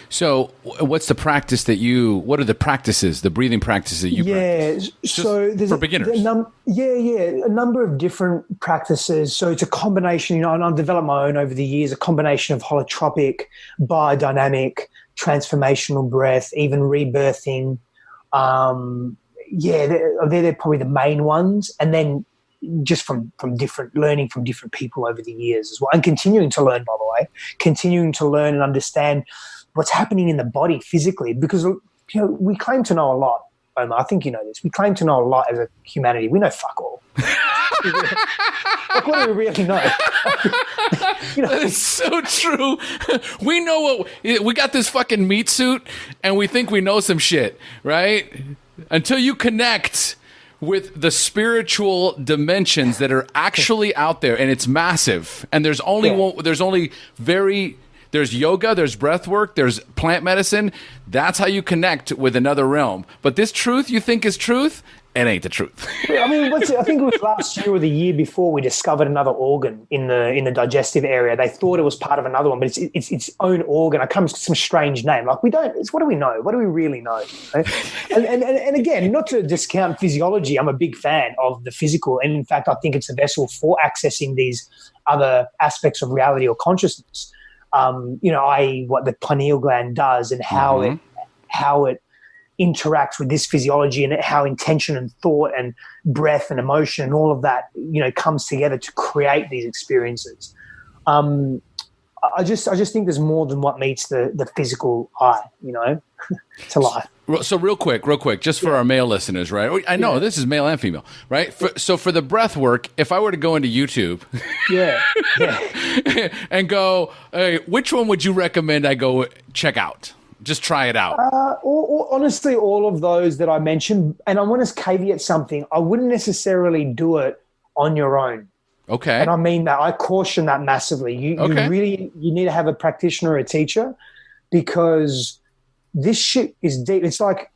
So what's the practice what are the practices, the breathing practices that you practice? So there's for beginners. A number of different practices. So it's a combination, and I've developed my own over the years, a combination of holotropic, biodynamic, transformational breath, even rebirthing. They're probably the main ones. And then just from learning from different people over the years as well, and continuing to learn, by the way, and understand what's happening in the body physically, because we claim to know a lot, Omar. I think you know this. We claim to know a lot as a humanity. We know fuck all. Like, what do we really know? That is so true. We know what we got this fucking meat suit, and we think we know some shit, right? Until you connect with the spiritual dimensions that are actually out there, and it's massive. And there's only there's yoga, there's breath work, there's plant medicine. That's how you connect with another realm. But this truth you think is truth, it ain't the truth. I mean, I think it was last year or the year before we discovered another organ in the digestive area. They thought it was part of another one, but it's its own organ. It comes with some strange name. Like, we don't. What do we know? What do we really know? And again, not to discount physiology. I'm a big fan of the physical, and in fact, I think it's a vessel for accessing these other aspects of reality or consciousness. What the pineal gland does and how it interacts with this physiology, and how intention and thought and breath and emotion and all of that, comes together to create these experiences. I just think there's more than what meets the physical eye, to life. So real quick, just for our male listeners, right? I know this is male and female, right? So for the breath work, if I were to go into YouTube and go, hey, which one would you recommend I go check out? Just try it out. Honestly, all of those that I mentioned, and I want to caveat something. I wouldn't necessarily do it on your own. Okay. And I mean that. I caution that massively. You need to have a practitioner or a teacher, because this shit is deep. It's like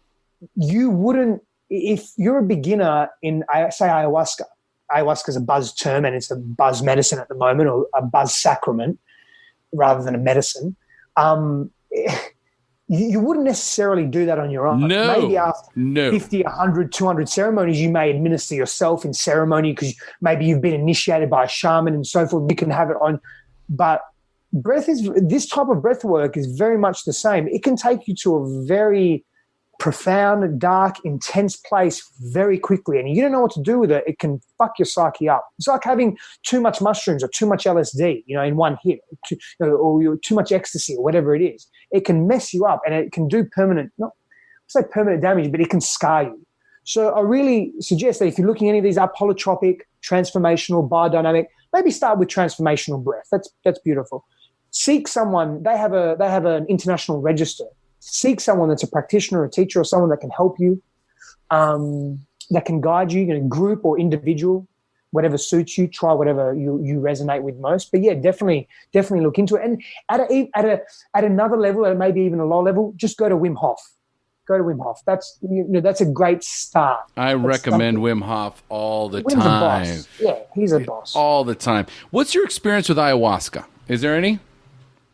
you wouldn't, if you're a beginner in, say, ayahuasca. Ayahuasca is a buzz term, and it's a buzz medicine at the moment, or a buzz sacrament rather than a medicine. You wouldn't necessarily do that on your own. No. Maybe after 50, 100, 200 ceremonies, you may administer yourself in ceremony, because maybe you've been initiated by a shaman and so forth. You can have it on. But this type of breath work is very much the same. It can take you to a very profound, dark, intense place very quickly, and you don't know what to do with it. It can fuck your psyche up. It's like having too much mushrooms or too much LSD, in one hit, or too much ecstasy or whatever it is. It can mess you up, and it can do permanent damage, but it can scar you. So I really suggest that if you're looking at any of these are polytropic, transformational, biodynamic, maybe start with transformational breath. That's beautiful. Seek someone. They have an international register. Seek someone that's a practitioner, a teacher, or someone that can help you, that can guide you, group or individual, whatever suits you. Try whatever you resonate with most. But yeah, definitely look into it. And at another level, at maybe even a low level, just go to Wim Hof. Go to Wim Hof. That's a great start. I recommend Wim Hof all the Wim's time. A boss. Yeah, he's a boss. All the time. What's your experience with ayahuasca? Is there any?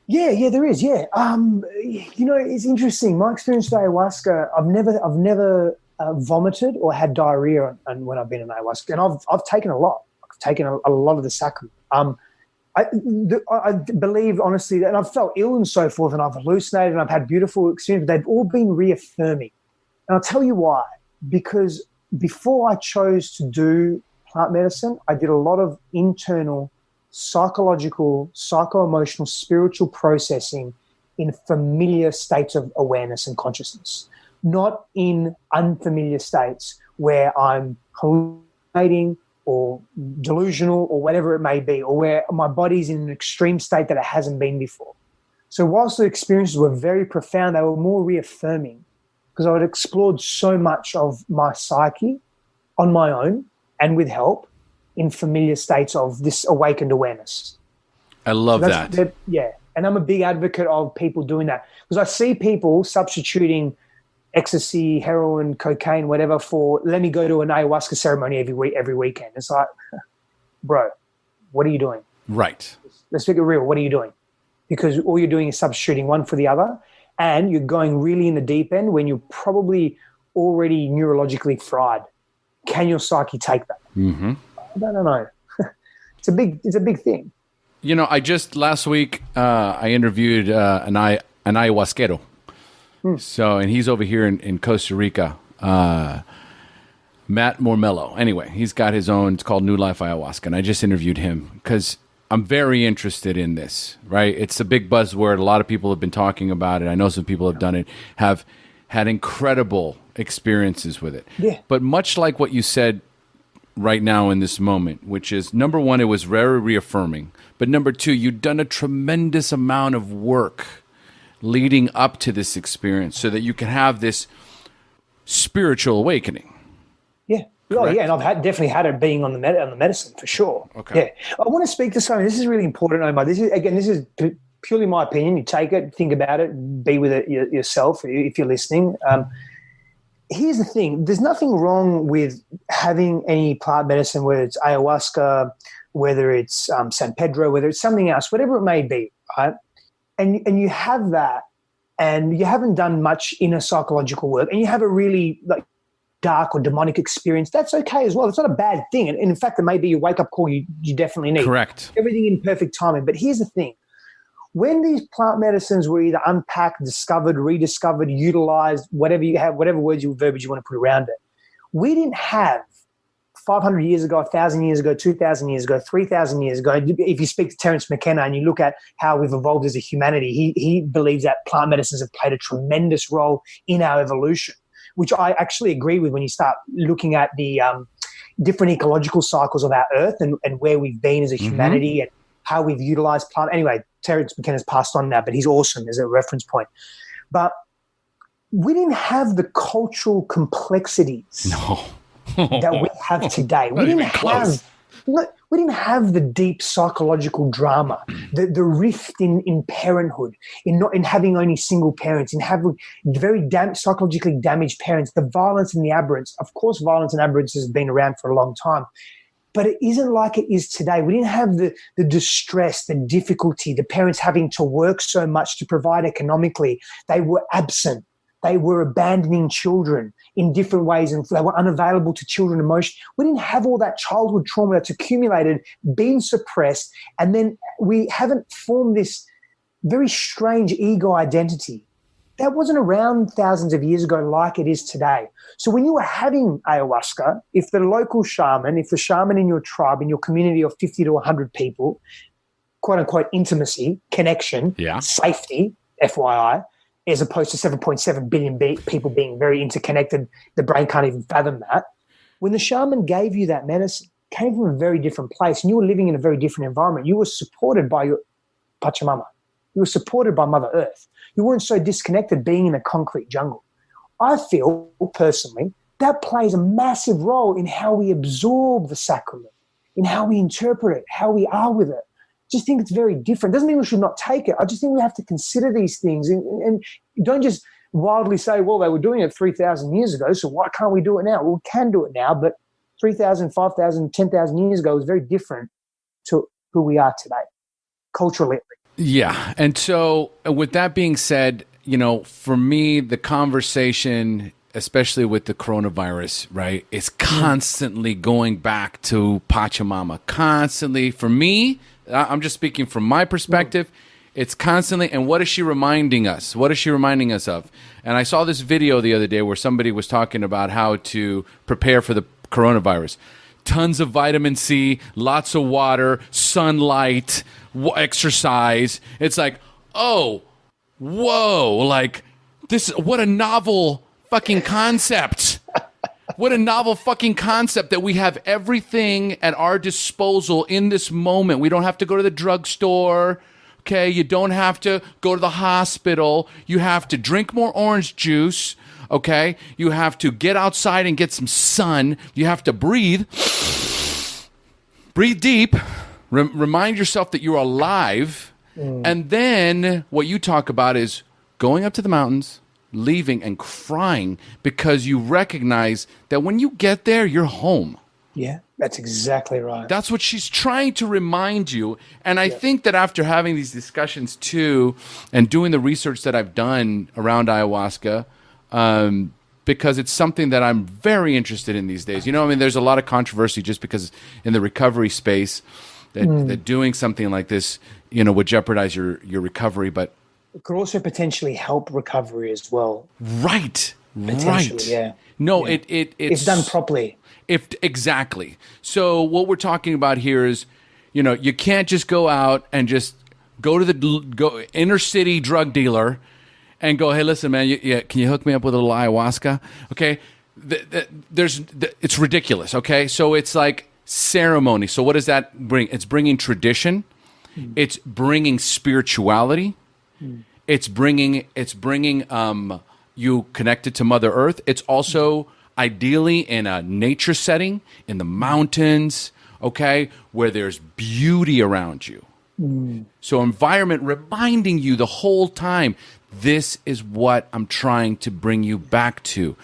Yeah, there is. Yeah, it's interesting. My experience with ayahuasca, I've never vomited or had diarrhea when I've been in ayahuasca, and I've taken a lot. I've taken a lot of the sacrament. I believe honestly, and I've felt ill and so forth, and I've hallucinated, and I've had beautiful experiences. They've all been reaffirming, and I'll tell you why. Because before I chose to do plant medicine, I did a lot of internal psychological, psycho-emotional, spiritual processing in familiar states of awareness and consciousness, not in unfamiliar states where I'm hallucinating or delusional or whatever it may be, or where my body's in an extreme state that it hasn't been before. So whilst the experiences were very profound, they were more reaffirming, because I had explored so much of my psyche on my own and with help in familiar states of this awakened awareness. I love that. Yeah. And I'm a big advocate of people doing that, because I see people substituting ecstasy, heroin, cocaine, whatever, for let me go to an ayahuasca ceremony every weekend. It's like, bro, what are you doing? Right. Let's make it real. What are you doing? Because all you're doing is substituting one for the other, and you're going really in the deep end when you're probably already neurologically fried. Can your psyche take that? Mm-hmm. I don't know. It's a big thing. I just last week I interviewed an ayahuasquero. So, and he's over here in Costa Rica, Matt Mormello. Anyway, he's got his own. It's called New Life Ayahuasca, and I just interviewed him because I'm very interested in this. Right? It's a big buzzword. A lot of people have been talking about it. I know some people have done it. Have had incredible experiences with it. Yeah. But much like what you said right now in this moment, which is, number one, it was very reaffirming. But number two, you've done a tremendous amount of work leading up to this experience so that you can have this spiritual awakening. Yeah. Oh, yeah, and I've definitely had it being on the medicine for sure. Okay. Yeah, I want to speak to something. This is really important, Omar. This is purely my opinion. You take it, think about it, be with it yourself if you're listening. Here's the thing: there's nothing wrong with having any plant medicine, whether it's ayahuasca, whether it's San Pedro, whether it's something else, whatever it may be, right? And you have that, and you haven't done much inner psychological work, and you have a really dark or demonic experience, that's okay as well. It's not a bad thing. And in fact, it may be a wake-up call you definitely need. Correct. Everything in perfect timing. But here's the thing. When these plant medicines were either unpacked, discovered, rediscovered, utilized, whatever you have, whatever verbiage you want to put around it, we didn't have 500 years ago, 1,000 years ago, 2,000 years ago, 3,000 years ago. If you speak to Terence McKenna and you look at how we've evolved as a humanity, he believes that plant medicines have played a tremendous role in our evolution, which I actually agree with when you start looking at the different ecological cycles of our Earth and where we've been as a humanity and how we've utilized plant. Anyway, Terence McKenna's passed on now, but he's awesome as a reference point. But we didn't have the cultural complexities that we have today. We didn't have the deep psychological drama, the rift in parenthood, in having only single parents, in having very psychologically damaged parents, the violence and the aberrance. Of course, violence and aberrance has been around for a long time, but it isn't like it is today. We didn't have the distress, the difficulty, the parents having to work so much to provide economically. They were absent. They were abandoning children in different ways, and they were unavailable to children emotionally. We didn't have all that childhood trauma that's accumulated, been suppressed, and then we haven't formed this very strange ego identity. That wasn't around thousands of years ago like it is today. So when you were having ayahuasca, if the shaman in your tribe, in your community of 50 to 100 people, quote unquote intimacy, connection, safety, FYI, as opposed to 7.7 billion people being very interconnected, the brain can't even fathom that. When the shaman gave you that medicine, it came from a very different place, and you were living in a very different environment. You were supported by your Pachamama. You were supported by Mother Earth. You weren't so disconnected being in a concrete jungle. I feel, personally, that plays a massive role in how we absorb the sacrament, in how we interpret it, how we are with it. Just think it's very different. Doesn't mean we should not take it. I just think we have to consider these things and don't just wildly say, well, they were doing it 3,000 years ago, so why can't we do it now? Well, we can do it now, but 3,000, 5,000, 10,000 years ago was very different to who we are today, culturally. Yeah. And so with that being said, for me, the conversation, especially with the coronavirus, right, is constantly going back to Pachamama. Constantly. For me, I'm just speaking from my perspective. It's constantly, and what is she reminding us? What is she reminding us of? And I saw this video the other day where somebody was talking about how to prepare for the coronavirus. Tons of vitamin C, lots of water, sunlight, exercise. It's like, oh, whoa, like this, what a novel fucking concept. What a novel fucking concept that we have everything at our disposal in this moment. We don't have to go to the drugstore. Okay, you don't have to go to the hospital. You have to drink more orange juice. Okay, you have to get outside and get some sun. You have to breathe. Breathe deep. Remind yourself that you're alive. And then what you talk about is going up to the mountains, leaving and crying because you recognize that when you get there, you're home. Yeah, that's exactly right. That's what she's trying to remind you. And I think that after having these discussions too, and doing the research that I've done around ayahuasca, because it's something that I'm very interested in these days. There's a lot of controversy just because in the recovery space that doing something like this, would jeopardize your recovery, but it could also potentially help recovery as well. Right. Potentially, yeah. No, yeah. It's done properly. Exactly. So what we're talking about here is, you can't just go out and just go to the inner city drug dealer and go, hey, listen, man, can you hook me up with a little ayahuasca? Okay, it's ridiculous. Okay, so it's like ceremony. So what does that bring? It's bringing tradition. It's bringing spirituality. It's bringing you connected to Mother Earth. It's also ideally in a nature setting, in the mountains, okay, where there's beauty around you. So environment reminding you the whole time, this is what I'm trying to bring you back to.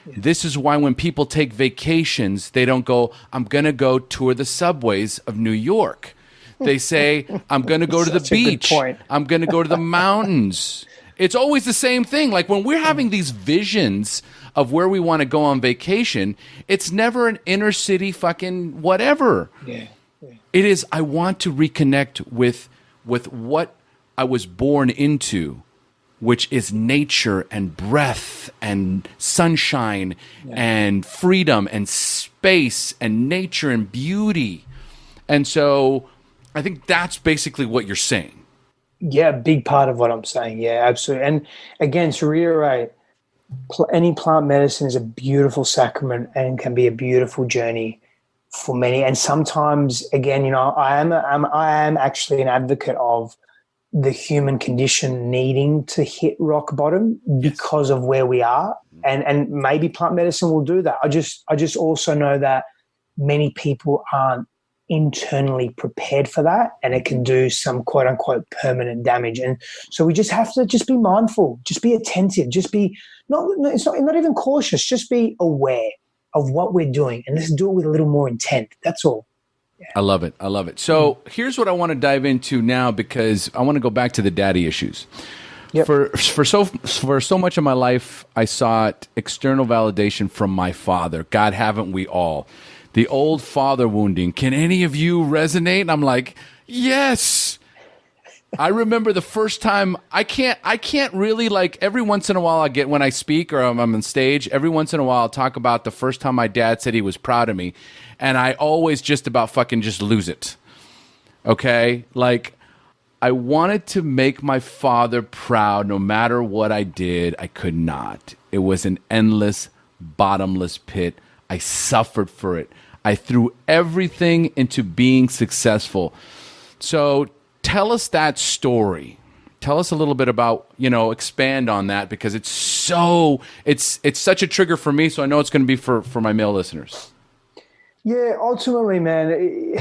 This is why when people take vacations, they don't go, I'm going to go tour the subways of New York. They say, I'm going to go to the beach. I'm going to go to the mountains. It's always the same thing. Like when we're having these visions of where we want to go on vacation, it's never an inner city fucking whatever. Yeah. It is, I want to reconnect with what I was born into, which is nature and breath and sunshine and freedom and space and nature and beauty. And so I think that's basically what you're saying. Yeah, a big part of what I'm saying. Yeah, absolutely. And again, to reiterate, any plant medicine is a beautiful sacrament and can be a beautiful journey for many. And sometimes, again, you know, I am actually an advocate of the human condition needing to hit rock bottom because of where we are, and maybe plant medicine will do that. I just also know that many people aren't internally prepared for that, and it can do some quote unquote permanent damage. And so we just have to just be mindful, just be attentive, just be not even cautious, just be aware of what we're doing, and let's do it with a little more intent. That's all. Yeah. I love it. I love it. So here's what I want to dive into now, because I want to go back to the daddy issues. Yep. For so much of my life, I sought external validation from my father. God, haven't we all? The old father wounding. Can any of you resonate? And I'm like, yes. I remember the first time. I can't really, like, every once in a while when I speak or I'm on stage, every once in a while I'll talk about the first time my dad said he was proud of me. And I always just about fucking just lose it. Okay? Like, I wanted to make my father proud no matter what I did. I could not. It was an endless, bottomless pit. I suffered for it. I threw everything into being successful. So tell us that story. Tell us a little bit about, expand on that, because it's such a trigger for me. So I know it's going to be for my male listeners. Yeah, ultimately, man,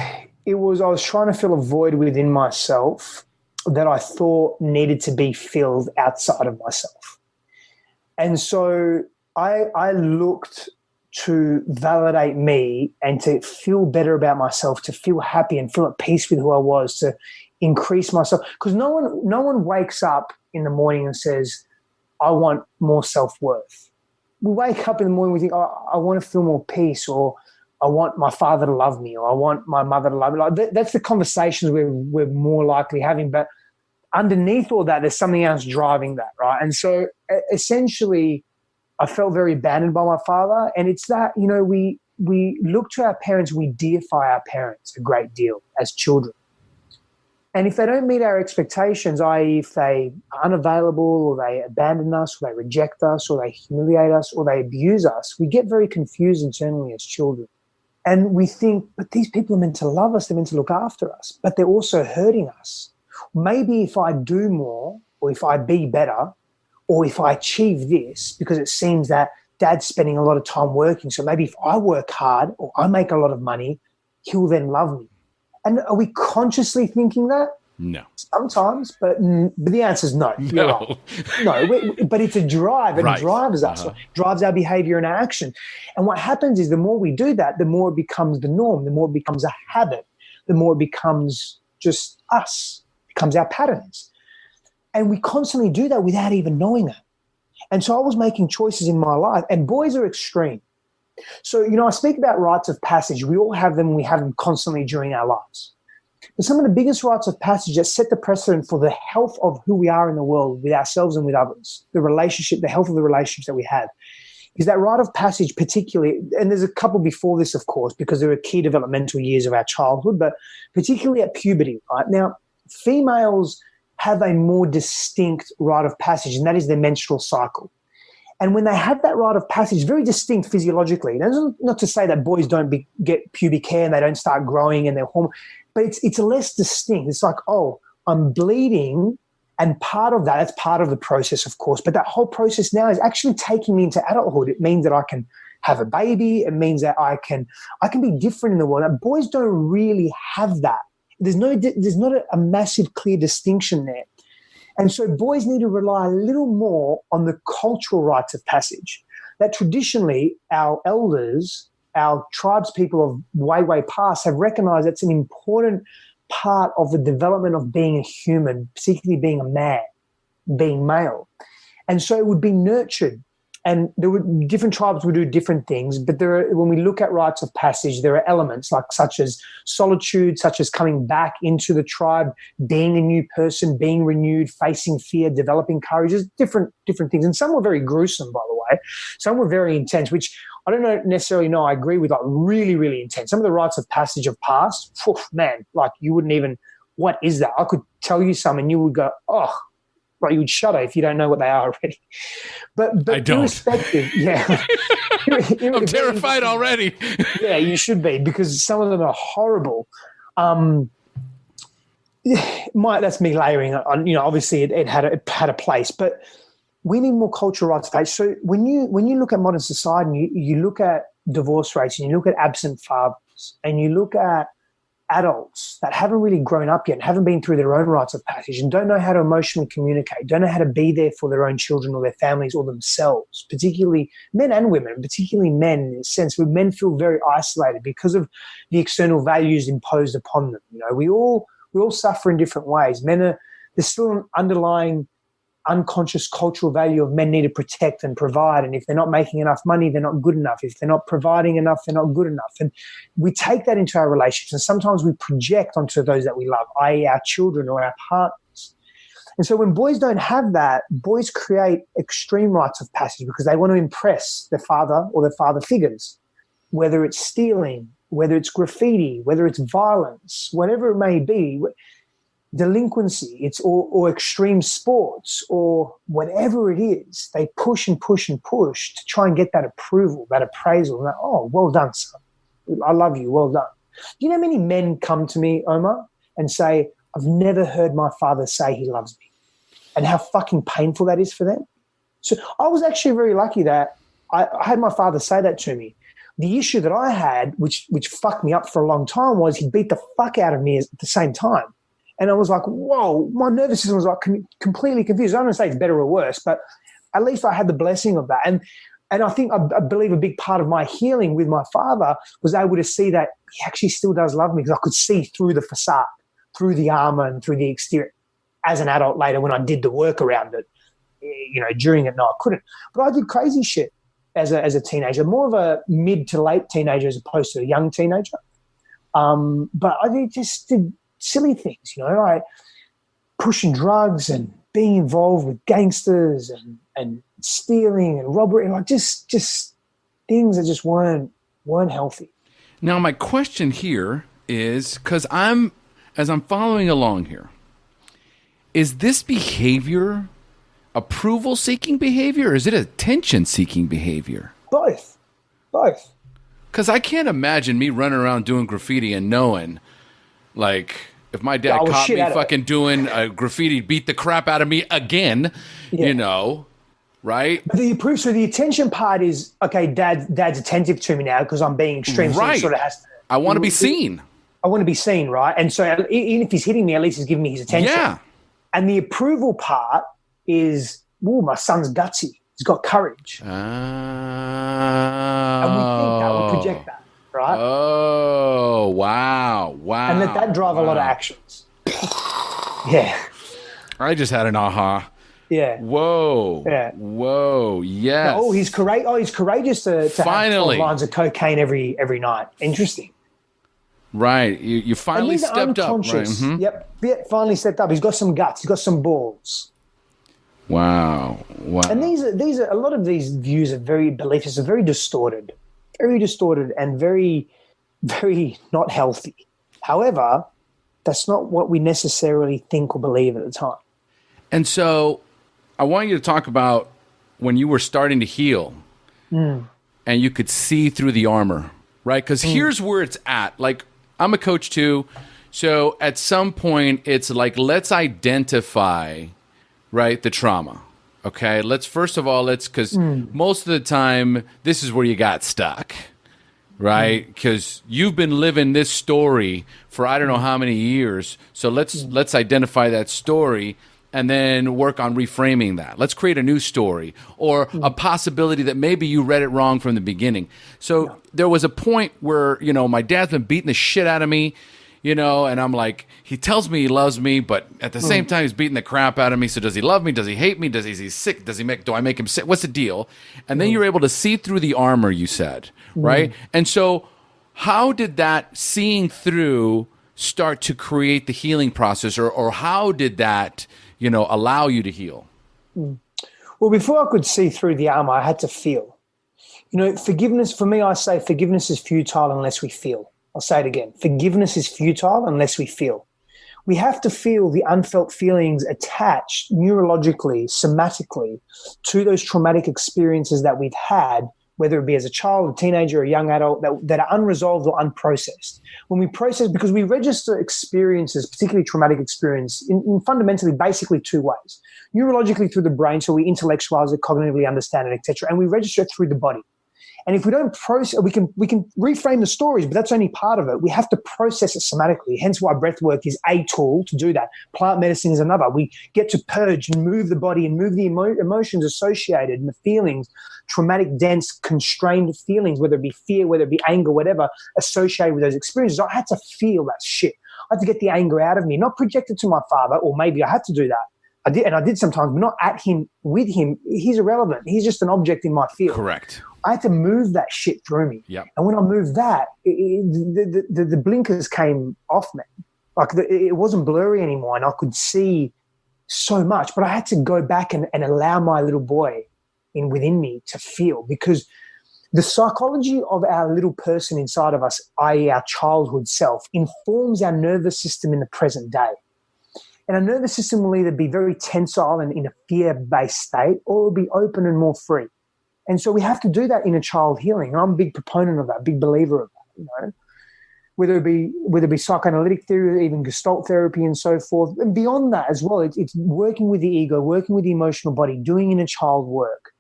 I was trying to fill a void within myself that I thought needed to be filled outside of myself. And so I looked to validate me and to feel better about myself, to feel happy and feel at peace with who I was, to increase myself. Because no one wakes up in the morning and says, I want more self-worth. We wake up in the morning, we think, I want to feel more peace, or I want my father to love me, or I want my mother to love me. Like, that's the conversations we're more likely having. But underneath all that, there's something else driving that, right? And so essentially, I felt very abandoned by my father. And it's that, we look to our parents, we deify our parents a great deal as children. And if they don't meet our expectations, i.e. if they are unavailable, or they abandon us, or they reject us, or they humiliate us, or they abuse us, we get very confused internally as children. And we think, but these people are meant to love us, they're meant to look after us, but they're also hurting us. Maybe if I do more, or if I be better, or if I achieve this, because it seems that dad's spending a lot of time working, so maybe if I work hard or I make a lot of money, he'll then love me. And are we consciously thinking that? No. Sometimes, but the answer is no. You're right. No, but it's a drive. It drives us. It drives our behavior and our action. And what happens is the more we do that, the more it becomes the norm, the more it becomes a habit, the more it becomes just us, becomes our patterns. And we constantly do that without even knowing that. And so I was making choices in my life, and boys are extreme. So, I speak about rites of passage. We all have them. We have them constantly during our lives. But some of the biggest rites of passage that set the precedent for the health of who we are in the world, with ourselves and with others, the health of the relationships that we have, is that rite of passage particularly, and there's a couple before this, of course, because there are key developmental years of our childhood, but particularly at puberty, right? Now, females have a more distinct rite of passage, and that is their menstrual cycle. And when they have that rite of passage, very distinct physiologically, that's not to say that boys don't get pubic hair and they don't start growing and their hormone, but it's less distinct. It's like, oh, I'm bleeding, and part of that's part of the process, of course, but that whole process now is actually taking me into adulthood. It means that I can have a baby. It means that I can be different in the world. And boys don't really have that. There's not a massive clear distinction there. And so boys need to rely a little more on the cultural rites of passage that traditionally our elders, our tribes people of way past have recognized that's an important part of the development of being a human, particularly being a man, being male. And so it would be nurtured. And different tribes would do different things, but when we look at rites of passage, there are elements such as solitude, such as coming back into the tribe, being a new person, being renewed, facing fear, developing courage. There's different things. And some were very gruesome, by the way. Some were very intense, which I don't necessarily know I agree with, like really, really intense. Some of the rites of passage of past, man, like you wouldn't even, what is that? I could tell you some and you would go, oh, like you would shudder if you don't know what they are already. But I don't. Irrespective, yeah. I'm terrified already. Yeah, you should be, because some of them are horrible. That's me layering on. Obviously it had a place, but we need more cultural rights of passage. So when you look at modern society, and you look at divorce rates, and you look at absent fathers, and you look at adults that haven't really grown up yet and haven't been through their own rites of passage and don't know how to emotionally communicate, don't know how to be there for their own children or their families or themselves, particularly men and women, particularly men in a sense, where men feel very isolated because of the external values imposed upon them. We all suffer in different ways. There's still an underlying unconscious cultural value of men need to protect and provide, and if they're not making enough money, they're not good enough. If they're not providing enough, they're not good enough. And we take that into our relationships, and sometimes we project onto those that we love, i.e. our children or our partners. And so when boys don't have that, boys create extreme rites of passage because they want to impress their father or their father figures, whether it's stealing, whether it's graffiti, whether it's violence, whatever it may be, delinquency, or extreme sports, or whatever it is. They push and push and push to try and get that approval, that appraisal. Like, oh, well done, son. I love you. Well done. Do you know how many men come to me, Omar, and say, I've never heard my father say he loves me, and how fucking painful that is for them? So I was actually very lucky that I had my father say that to me. The issue that I had, which fucked me up for a long time, was he beat the fuck out of me at the same time. And I was like, whoa, my nervous system was like completely confused. I don't want to say it's better or worse, but at least I had the blessing of that. And I believe a big part of my healing with my father was able to see that he actually still does love me, because I could see through the facade, through the armor and through the exterior. As an adult later, when I did the work around it, during it, no, I couldn't. But I did crazy shit as a teenager, more of a mid to late teenager as opposed to a young teenager. But I just did silly things, like pushing drugs and being involved with gangsters and stealing and robbery, like just things that just weren't healthy. Now, my question here is, because as I'm following along here, is this behavior approval-seeking behavior, or is it attention-seeking behavior? Both. Because I can't imagine me running around doing graffiti and knowing, like, if my dad caught me fucking doing a graffiti, beat the crap out of me again, right? But so the attention part is, okay, dad's attentive to me now because I'm being extreme. Right. So sort of has to, I want to be seen. I want to be seen, right? And so even if he's hitting me, at least he's giving me his attention. Yeah. And the approval part is, my son's gutsy. He's got courage. Oh. And we think that, we project that. Right? Oh, wow. And let that drive a lot of actions. Yeah. I just had an aha. Yeah. Whoa. Yeah. Whoa. Yes. He's courageous to finally have 12 lines of cocaine every night. Interesting. Right. You finally stepped up. Right. Mm-hmm. Yep. Finally stepped up. He's got some guts. He's got some balls. Wow. And these are a lot of these views of beliefs are very distorted and very, very not healthy. However, that's not what we necessarily think or believe at the time. And so I want you to talk about when you were starting to heal and you could see through the armor, right? Because here's where it's at. Like, I'm a coach too. So at some point, it's like, let's identify, right, the trauma. Okay, because most of the time, this is where you got stuck, right? Because you've been living this story for I don't know how many years. So let's identify that story and then work on reframing that. Let's create a new story or a possibility that maybe you read it wrong from the beginning. So there was a point where, my dad's been beating the shit out of me, and I'm like, he tells me he loves me, but at the same time, he's beating the crap out of me. So does he love me? Does he hate me? Is he sick? Do I make him sick? What's the deal? And then you're able to see through the armor, you said, right? And so how did that seeing through start to create the healing process, or how did that, allow you to heal? Well, before I could see through the armor, I had to feel. Forgiveness, for me, I say forgiveness is futile unless we feel. I'll say it again. Forgiveness is futile unless we feel. We have to feel the unfelt feelings attached neurologically, somatically to those traumatic experiences that we've had, whether it be as a child, a teenager, a young adult, that are unresolved or unprocessed. When we process, because we register experiences, particularly traumatic experience, in fundamentally basically two ways. Neurologically through the brain, so we intellectualize it, cognitively understand it, etc., and we register it through the body. And if we don't process, we can reframe the stories, but that's only part of it. We have to process it somatically. Hence why breath work is a tool to do that. Plant medicine is another. We get to purge and move the body and move the emotions associated and the feelings, traumatic, dense, constrained feelings, whether it be fear, whether it be anger, whatever, associated with those experiences. I had to feel that shit. I had to get the anger out of me, not project it to my father, or maybe I had to do that. I did sometimes, but not at him, with him. He's irrelevant. He's just an object in my field. Correct. I had to move that shit through me. Yep. And when I moved that, the blinkers came off me. Like it wasn't blurry anymore, and I could see so much. But I had to go back and allow my little boy within me to feel, because the psychology of our little person inside of us, i.e. our childhood self, informs our nervous system in the present day. And our nervous system will either be very tensile and in a fear-based state, or it will be open and more free. And so we have to do that in a child healing. And I'm a big proponent of that, big believer of that, whether it be psychoanalytic theory, even Gestalt therapy and so forth. And beyond that as well, it's working with the ego, working with the emotional body, doing inner child work.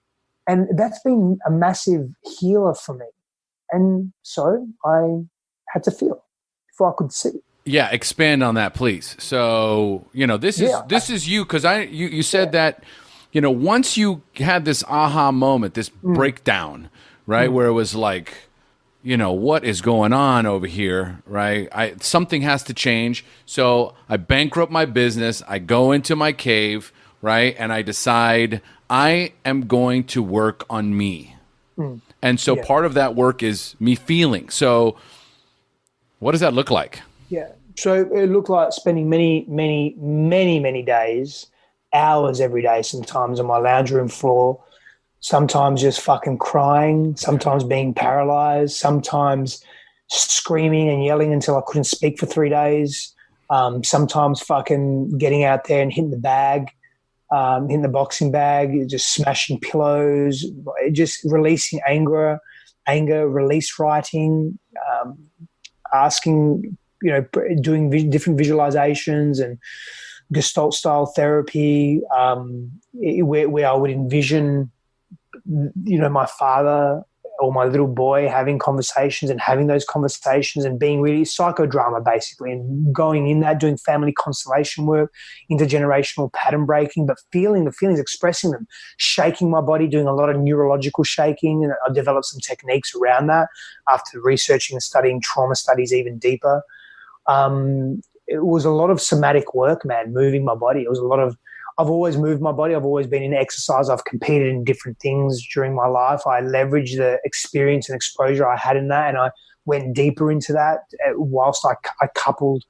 And that's been a massive healer for me. And so I had to feel before I could see. Yeah, expand on that, please. So, this is you, because you said that, once you had this aha moment, this breakdown, right, where it was like, what is going on over here, right? Something has to change. So I bankrupt my business. I go into my cave, right, and I decide I am going to work on me. And so part of that work is me feeling. So what does that look like? Yeah. So it looked like spending many days, hours every day sometimes on my lounge room floor, sometimes just fucking crying, sometimes being paralyzed, sometimes screaming and yelling until I couldn't speak for 3 days, sometimes fucking getting out there and hitting the bag, hitting the boxing bag, just smashing pillows, just releasing anger, release writing, asking, doing different visualizations and Gestalt style therapy, where I would envision, my father or my little boy having conversations and having those conversations and being really psychodrama basically, and going in that, doing family constellation work, intergenerational pattern breaking, but feeling the feelings, expressing them, shaking my body, doing a lot of neurological shaking. And I developed some techniques around that after researching and studying trauma studies even deeper. It was a lot of somatic work, man, moving my body. It was a lot of, I've always moved my body. I've always been in exercise. I've competed in different things during my life. I leveraged the experience and exposure I had in that, and I went deeper into that whilst I coupled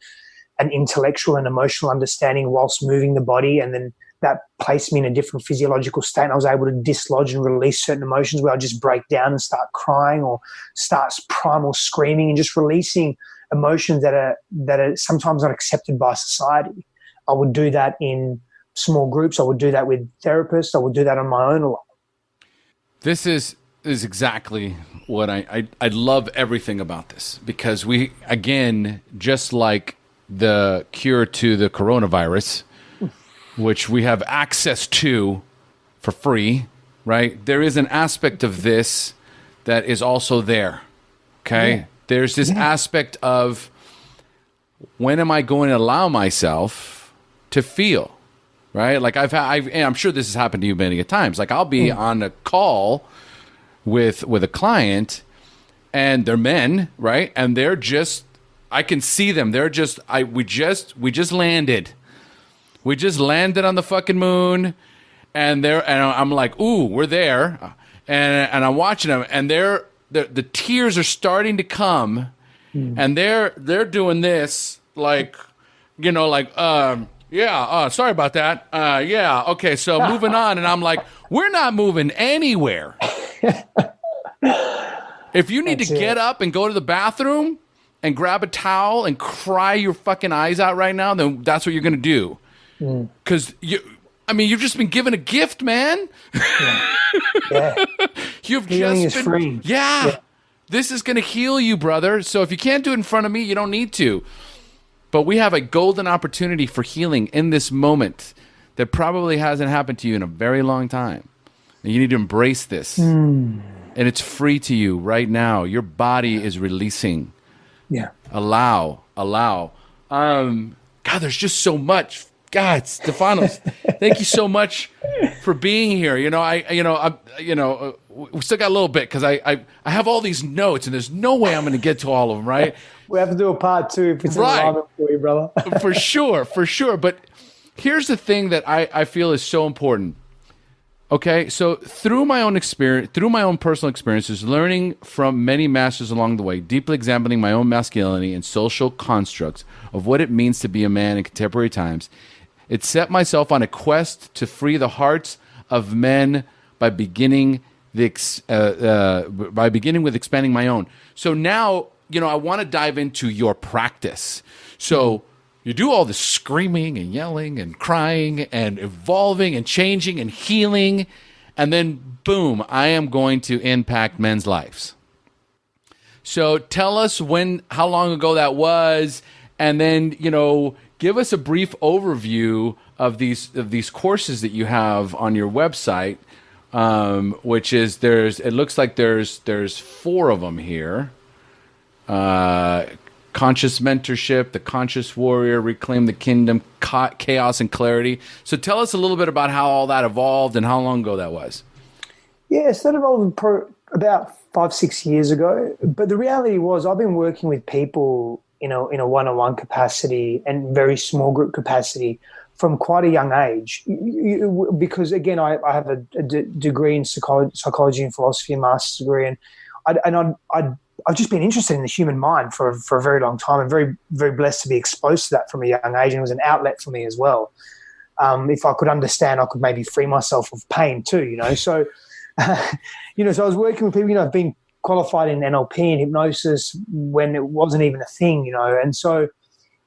an intellectual and emotional understanding whilst moving the body, and then that placed me in a different physiological state, and I was able to dislodge and release certain emotions where I just break down and start crying or start primal screaming and just releasing emotions that are sometimes not accepted by society. I would do that in small groups. I would do that with therapists. I would do that on my own a lot. This is exactly what I love everything about this, because we, again, just like the cure to the coronavirus, which we have access to for free, right? There is an aspect of this that is also there, okay? Yeah. There's this aspect of, when am I going to allow myself to feel, right? Like and I'm sure this has happened to you many times. Like I'll be on a call with a client, and they're men, right? And they're just, I can see them. They're just, we just landed. We just landed on the fucking moon, and I'm like, ooh, we're there. And I'm watching them, and the tears are starting to come, and they're doing this, like, you know, like, sorry about that. Yeah, okay, so moving on. And I'm like, we're not moving anywhere. If you need to get up and go to the bathroom and grab a towel and cry your fucking eyes out right now, then that's what you're going to do. Because you've just been given a gift, man. Yeah. You've Healing just is been free. Yeah. This is going to heal you, brother. So if you can't do it in front of me, you don't need to. But we have a golden opportunity for healing in this moment that probably hasn't happened to you in a very long time. And you need to embrace this. And it's free to you right now. Your body is releasing. Yeah. Allow. God, there's just so much. God, Stefanos, thank you so much for being here. We still got a little bit, because I have all these notes, and there's no way I'm going to get to all of them, right? We have to do a part 2 if it's right. in alignment for you, brother. For sure. But here's the thing that I feel is so important. Okay, so through my own personal experiences, learning from many masters along the way, deeply examining my own masculinity and social constructs of what it means to be a man in contemporary times, it set myself on a quest to free the hearts of men by beginning with expanding my own. So now, I want to dive into your practice. So you do all this screaming and yelling and crying and evolving and changing and healing, and then boom, I am going to impact men's lives. So tell us how long ago that was, and then, give us a brief overview of these courses that you have on your website, which is it looks like there's 4 of them here. Conscious Mentorship, The Conscious Warrior, Reclaim the Kingdom, Chaos and Clarity. So tell us a little bit about how all that evolved and how long ago that was. Yeah, so that evolved about 5-6 years ago. But the reality was, I've been working with people in a one-on-one capacity and very small group capacity from quite a young age. Because again, I have a degree in psychology and philosophy, a master's degree, and I've just been interested in the human mind for a very long time, and very, very blessed to be exposed to that from a young age. And it was an outlet for me as well. If I could understand, I could maybe free myself of pain too, So, so I was working with people, I've been qualified in NLP and hypnosis when it wasn't even a thing, and so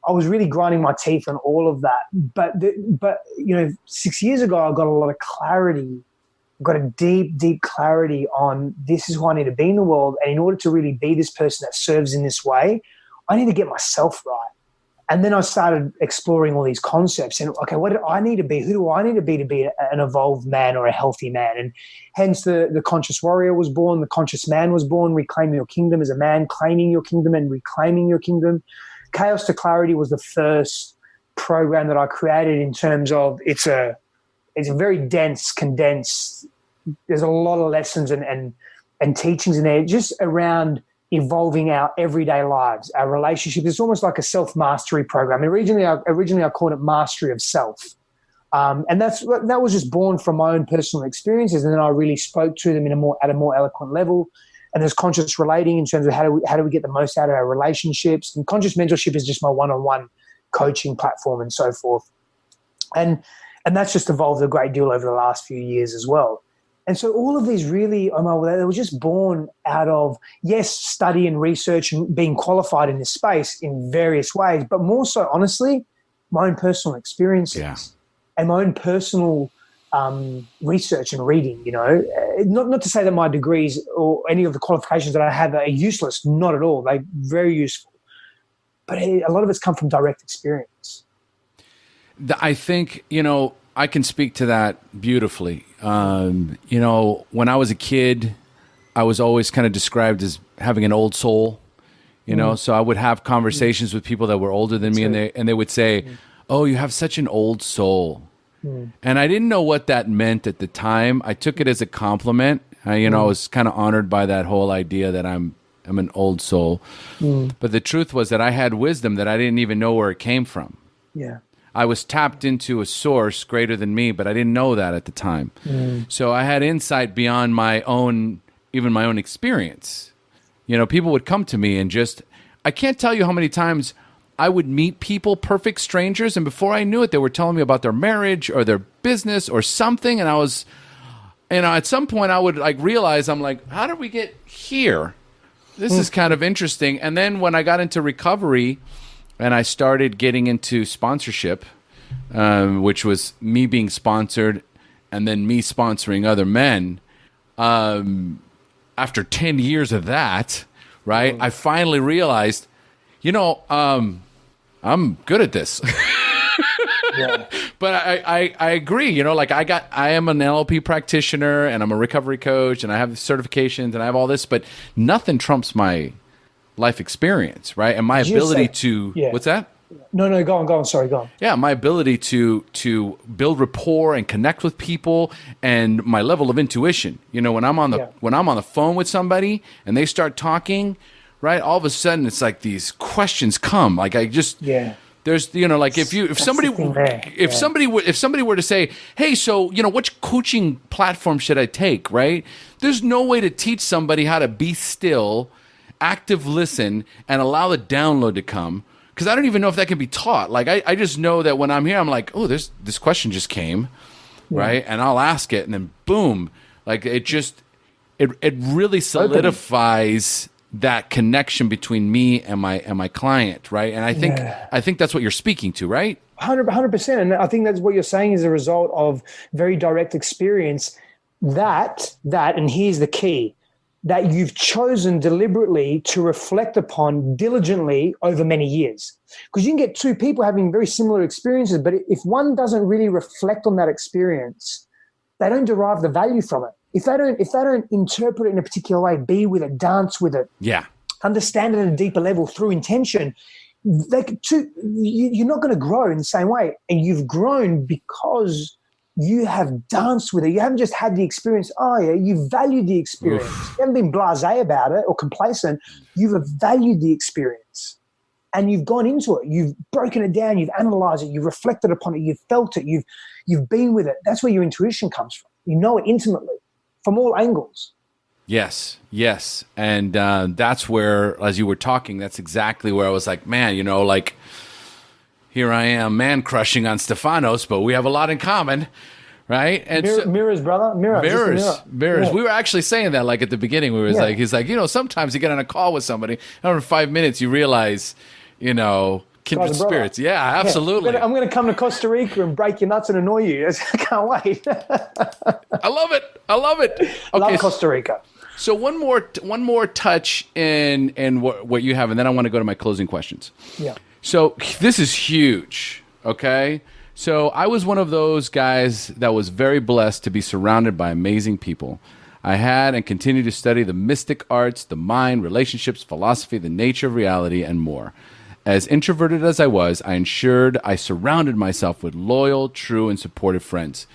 I was really grinding my teeth on all of that. But 6 years ago, I got a lot of clarity. Got a deep, deep clarity on this is who I need to be in the world. And in order to really be this person that serves in this way, I need to get myself right. And then I started exploring all these concepts and, okay, what do I need to be? Who do I need to be an evolved man or a healthy man? And hence the Conscious Warrior was born. The Conscious Man was born, reclaiming your kingdom as a man, claiming your kingdom and reclaiming your kingdom. Chaos to Clarity was the first program that I created in terms of it's a very dense, condensed. There's a lot of lessons and teachings in there just around evolving our everyday lives, our relationships. It's almost like a self-mastery program. Originally I called it Mastery of Self. And that was just born from my own personal experiences. And then I really spoke to them at a more eloquent level. And there's conscious relating in terms of how do we get the most out of our relationships. And conscious mentorship is just my one-on-one coaching platform and so forth. And that's just evolved a great deal over the last few years as well. And so all of these really, they were just born out of, yes, study and research and being qualified in this space in various ways, but more so, honestly, my own personal experiences. Yeah. and my own personal research and reading, not to say that my degrees or any of the qualifications that I have are useless, not at all. They're very useful. But a lot of it's come from direct experience. I think, I can speak to that beautifully. When I was a kid, I was always kind of described as having an old soul, so I would have conversations with people that were older than me, and they would say, "Oh, you have such an old soul." And I didn't know what that meant at the time. I took it as a compliment. I was kind of honored by that whole idea that I'm an old soul. But the truth was that I had wisdom that I didn't even know where it came from. Yeah. I was tapped into a source greater than me, but I didn't know that at the time. So I had insight beyond my own experience. People would come to me and I can't tell you how many times I would meet people, perfect strangers, and before I knew it, they were telling me about their marriage or their business or something, and I was, at some point I would realize, I'm like, how did we get here? This is kind of interesting. And then when I got into recovery and I started getting into sponsorship, which was me being sponsored and then me sponsoring other men, after 10 years of that, right, I finally realized, I'm good at this. Yeah. But I agree, I am an NLP practitioner and I'm a recovery coach and I have certifications and I have all this, but nothing trumps my life experience, right? And my ability to, what's that? No, go on. Sorry, go on. Yeah, my ability to build rapport and connect with people and my level of intuition. when I'm on the phone with somebody and they start talking, right? All of a sudden, it's like these questions come. There's if somebody were to say, hey, so which coaching platform should I take? Right? There's no way to teach somebody how to be still, active listen, and allow the download to come. Because I don't even know if that can be taught. I just know that when I'm here, I'm like, oh, this question just came, right? And I'll ask it, and then boom, it really solidifies that connection between me and my client, right? And I think that's what you're speaking to, right? 100%. And I think that's what you're saying is a result of very direct experience. That, and here's the key, that you've chosen deliberately to reflect upon diligently over many years. Because you can get two people having very similar experiences, but if one doesn't really reflect on that experience, they don't derive the value from it. If they don't interpret it in a particular way, be with it, dance with it, understand it at a deeper level through intention, you're not going to grow in the same way. And you've grown because you have danced with it. You haven't just had the experience. Oh, yeah, you valued the experience. You haven't been blasé about it or complacent. You've valued the experience. And you've gone into it. You've broken it down. You've analyzed it. You've reflected upon it. You've felt it. You've been with it. That's where your intuition comes from. You know it intimately from all angles. Yes. And that's where, as you were talking, that's exactly where I was like, man, here I am, man crushing on Stefanos, but we have a lot in common, right? And mirrors, brother. Mirrors. Yeah. We were actually saying that at the beginning. We was he's like, sometimes you get on a call with somebody, and in 5 minutes you realize, kindred spirits. Yeah, absolutely. I'm going to come to Costa Rica and break your nuts and annoy you. I can't wait. I love it. Okay, love Costa Rica. So one more touch in what you have, and then I want to go to my closing questions. Yeah. So this is huge, okay? So I was one of those guys that was very blessed to be surrounded by amazing people. I had and continue to study the mystic arts, the mind, relationships, philosophy, the nature of reality, and more. As introverted as I was, I ensured I surrounded myself with loyal, true, and supportive friends.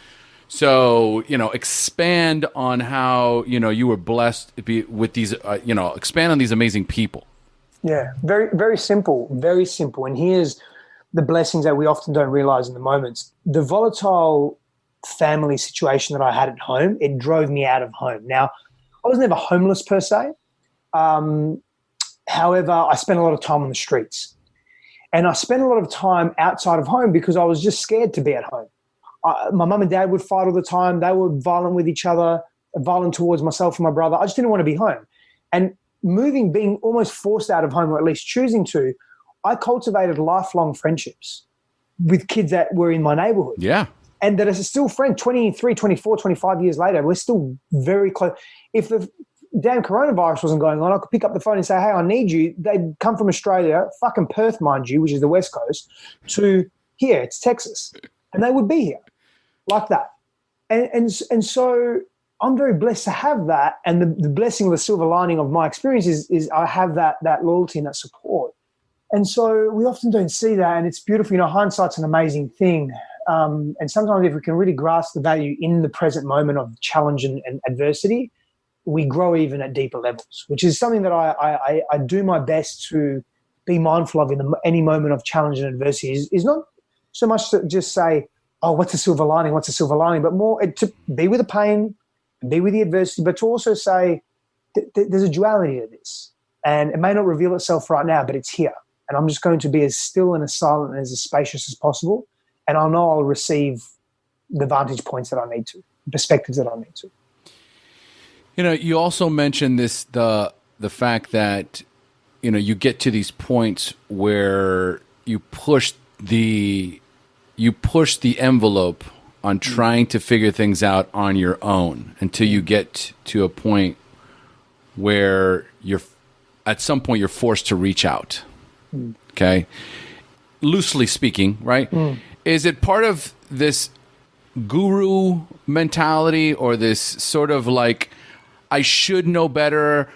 So, expand on how, you were blessed to be with these, expand on these amazing people. Yeah, very, very simple, very simple. And here's the blessings that we often don't realize in the moments. The volatile family situation that I had at home, it drove me out of home. Now, I was never homeless per se. However, I spent a lot of time on the streets. And I spent a lot of time outside of home because I was just scared to be at home. My mum and dad would fight all the time. They were violent with each other, violent towards myself and my brother. I just didn't want to be home. And being almost forced out of home, or at least choosing to, I cultivated lifelong friendships with kids that were in my neighborhood. Yeah. and that are still friends 23, 24, 25 years later. We're still very close. If the damn coronavirus wasn't going on, I could pick up the phone and say, hey, I need you. They'd come from Australia, fucking Perth, mind you, which is the West Coast, to here, it's Texas. And they would be here like that. And so I'm very blessed to have that. And the blessing of the silver lining of my experience is I have that loyalty and that support. And so we often don't see that, and it's beautiful. You know, hindsight's an amazing thing. And sometimes if we can really grasp the value in the present moment of challenge and adversity, we grow even at deeper levels, which is something that I do my best to be mindful of in any moment of challenge and adversity is not so much to just say, oh, what's the silver lining? What's the silver lining? But more to be with the pain, be with the adversity, but to also say there's a duality to this. And it may not reveal itself right now, but it's here. And I'm just going to be as still and as silent and as spacious as possible. And I'll know I'll receive the vantage points that I need to, perspectives that I need to. You know, you also mentioned the fact that, you know, you get to these points where you push the envelope on trying to figure things out on your own until you get to a point where at some point you're forced to reach out. Okay. Loosely speaking, right? Is it part of this guru mentality or this sort of like, I should know better?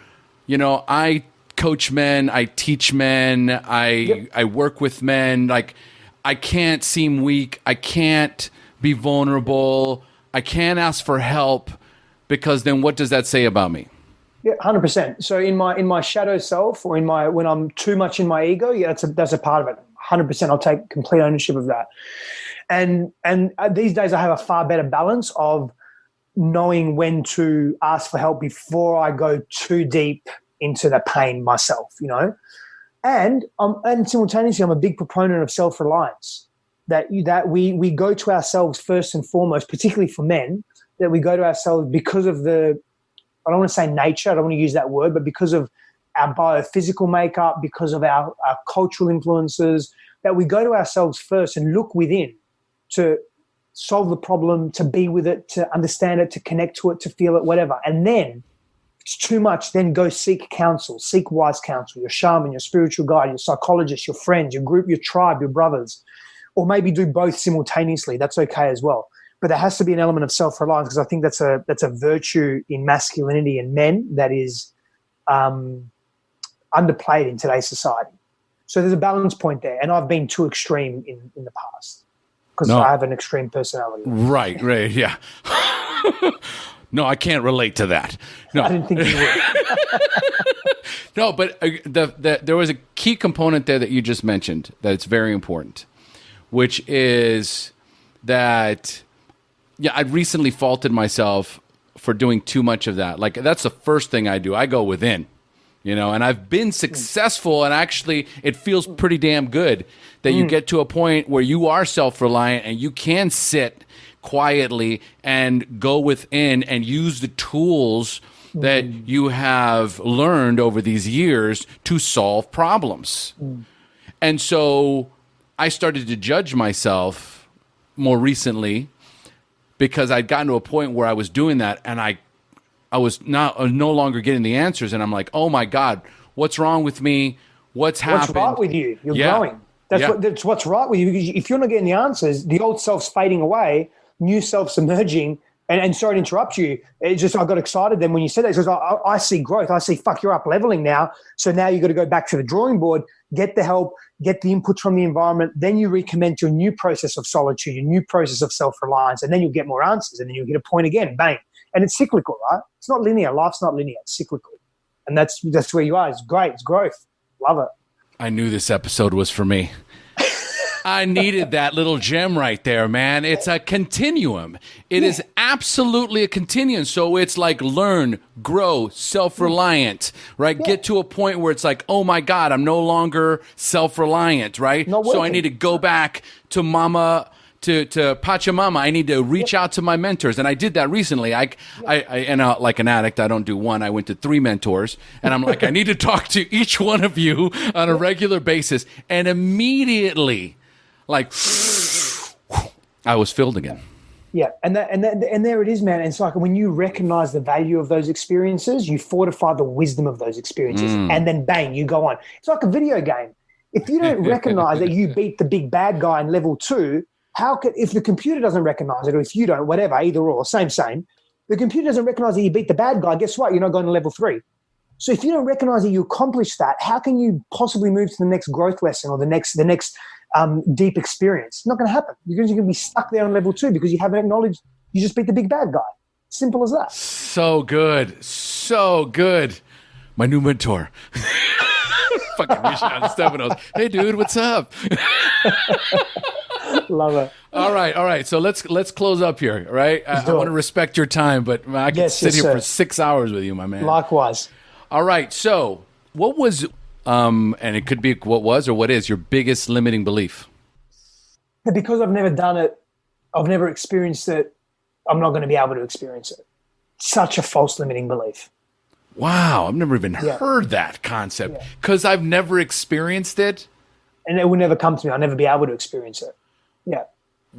You know, I coach men, I teach men, I work with men. Like, I can't seem weak. I can't be vulnerable. I can't ask for help, because then what does that say about me? Yeah, 100%. So in my shadow self, or when I'm too much in my ego, yeah, that's a part of it. 100%. I'll take complete ownership of that. And these days I have a far better balance of knowing when to ask for help before I go too deep into the pain myself, you know. And simultaneously, I'm a big proponent of self-reliance. That we go to ourselves first and foremost, particularly for men. That we go to ourselves because of I don't want to say nature, I don't want to use that word, but because of our biophysical makeup, because of our cultural influences, that we go to ourselves first and look within to solve the problem, to be with it, to understand it, to connect to it, to feel it, whatever. And then if it's too much, then go seek counsel, seek wise counsel, your shaman, your spiritual guide, your psychologist, your friends, your group, your tribe, your brothers, or maybe do both simultaneously. That's okay as well. But there has to be an element of self-reliance, because I think that's a virtue in masculinity and men that is underplayed in today's society. So there's a balance point there, and I've been too extreme in the past because I have an extreme personality. Right, yeah. No, I can't relate to that. No, I didn't think you would. No, but there was a key component there that you just mentioned that's very important, which is that, yeah, I recently faulted myself for doing too much of that. Like, that's the first thing I do. I go within, you know, and I've been successful, and actually it feels pretty damn good that you get to a point where you are self-reliant and you can sit quietly and go within and use the tools that you have learned over these years to solve problems. And so I started to judge myself more recently, because I'd gotten to a point where I was doing that, and I was no longer getting the answers, and I'm like, oh my God, what's wrong with me? What's happened? What's right with you? You're growing. That's what's right with you. Because if you're not getting the answers, the old self's fading away, new self's emerging. And sorry to interrupt you. It's just I got excited then when you said that, because I see growth. I see, fuck, you're up leveling now. So now you got to go back to the drawing board, get the help, get the input from the environment. Then you recommence your new process of solitude, your new process of self-reliance, and then you'll get more answers, and then you'll get a point again, bang. And it's cyclical, right? It's not linear. Life's not linear. It's cyclical. And that's where you are. It's great. It's growth. Love it. I knew this episode was for me. I needed that little gem right there, man. It's a continuum. It is absolutely a continuum. So it's like learn, grow, self-reliant, right? Yeah. Get to a point where it's like, oh my God, I'm no longer self-reliant, right? So I need to go back to mama, to Pachamama. I need to reach out to my mentors. And I did that recently. I like an addict, I don't do one. I went to 3 mentors, and I'm like, I need to talk to each one of you on a regular basis. And immediately, like, I was filled again. Yeah, and there it is, man. And it's like when you recognize the value of those experiences, you fortify the wisdom of those experiences, and then bang, you go on. It's like a video game. If you don't recognize that you beat the big bad guy in level 2, if the computer doesn't recognize it, or if you don't, whatever, either or, same, the computer doesn't recognize that you beat the bad guy, guess what? You're not going to level 3. So if you don't recognize that you accomplished that, how can you possibly move to the next growth lesson or the next deep experience? It's not going to happen because you're going to be stuck there on level 2 because you haven't acknowledged you just beat the big bad guy. Simple as that. So good. So good. My new mentor. Fucking reaching out to Stephanos. Hey, dude, what's up? Love it. All right. So let's close up here, right? I want to respect your time, but I could sit here for 6 hours with you, my man. Likewise. All right. So what was, and it could be what was or what is your biggest limiting belief? Because I've never done it, I've never experienced it, I'm not going to be able to experience it. Such a false limiting belief. Wow. I've never even heard that concept because I've never experienced it. And it will never come to me. I'll never be able to experience it. Yeah.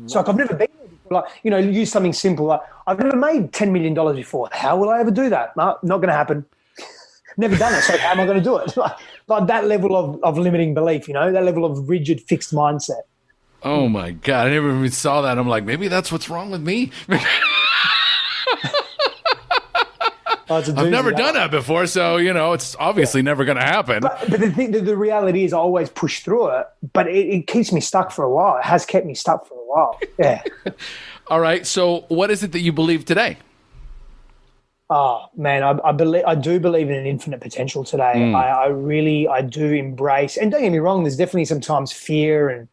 So like I've never been there before. Like, use something simple. Like, I've never made $10 million before. How will I ever do that? No, not going to happen. Never done it. So how am I going to do it? Like that level of limiting belief, that level of rigid, fixed mindset. Oh my God. I never even saw that. I'm like, maybe that's what's wrong with me. I've never done that before. So, it's obviously never going to happen. But the reality is I always push through it, but it keeps me stuck for a while. It has kept me stuck for a while. Yeah. All right. So what is it that you believe today? Oh man, I do believe in an infinite potential today. I do embrace, and don't get me wrong, there's definitely sometimes fear and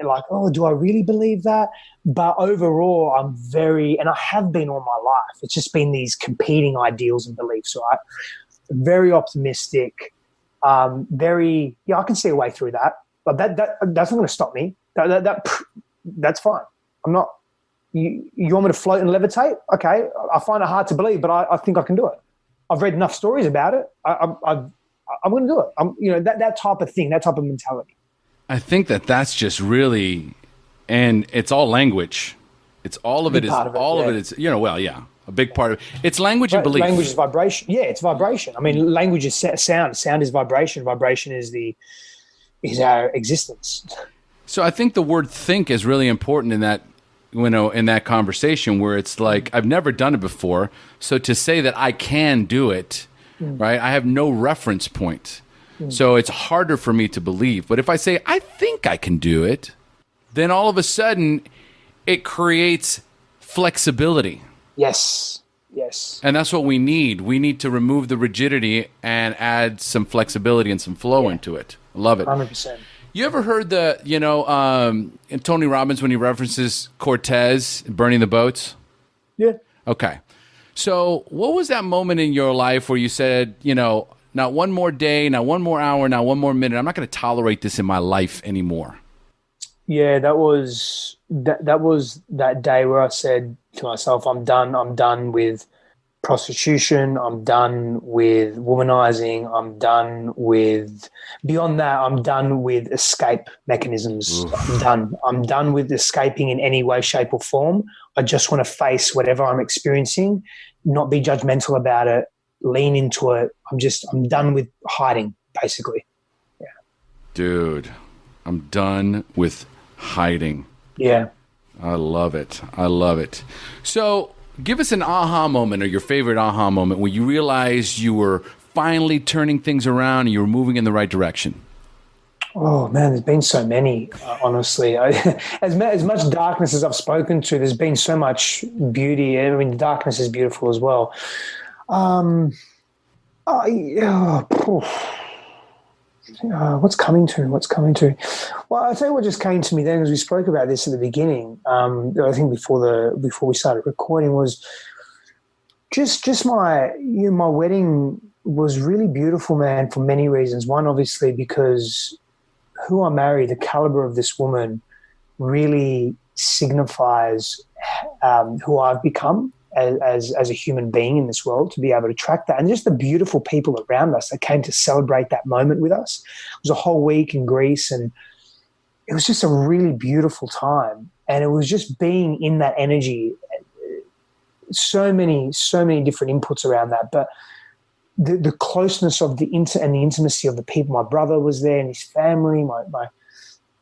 like, oh, do I really believe that? But overall, and I have been all my life. It's just been these competing ideals and beliefs, right? Very optimistic, I can see a way through that. But that's not going to stop me. That's fine. I'm not. You want me to float and levitate? Okay, I find it hard to believe, but I think I can do it. I've read enough stories about it. I'm going to do it. That type of thing, that type of mentality. I think that's just really, and it's all language. It's all of it. It's a big part of it. It's language and belief. Language is vibration. Yeah, it's vibration. I mean, language is sound. Sound is vibration. Vibration is our existence. So I think the word think is really important in that. In that conversation where it's like, I've never done it before. So to say that I can do it, right? I have no reference point. So it's harder for me to believe. But if I say, I think I can do it, then all of a sudden it creates flexibility. Yes. And that's what we need. We need to remove the rigidity and add some flexibility and some flow into it. I love it. 100%. You ever heard in Tony Robbins when he references Cortez burning the boats? Yeah. Okay. So what was that moment in your life where you said, not one more day, not one more hour, not one more minute, I'm not going to tolerate this in my life anymore? Yeah, that was that day where I said to myself, I'm done with prostitution, I'm done with womanizing, I'm done with, beyond that, I'm done with escape mechanisms. Oof. I'm done with escaping in any way, shape or form. I just want to face whatever I'm experiencing, not be judgmental about it, lean into it. I'm done with hiding, basically. Yeah. Dude, I'm done with hiding. Yeah. I love it. So give us an aha moment or your favorite aha moment where you realized you were finally turning things around and you were moving in the right direction. Oh, man, there's been so many, honestly. As much darkness as I've spoken to, there's been so much beauty. I mean, the darkness is beautiful as well. What's coming to? Well, I'll tell you what just came to me then, as we spoke about this at the beginning. I think before we started recording was just my wedding was really beautiful, man, for many reasons. One, obviously, because who I marry, the caliber of this woman, really signifies who I've become as a human being in this world, to be able to track that. And just the beautiful people around us that came to celebrate that moment with us. It was a whole week in Greece, and it was just a really beautiful time. And it was just being in that energy. So many different inputs around that. But the closeness of and the intimacy of the people. My brother was there and his family.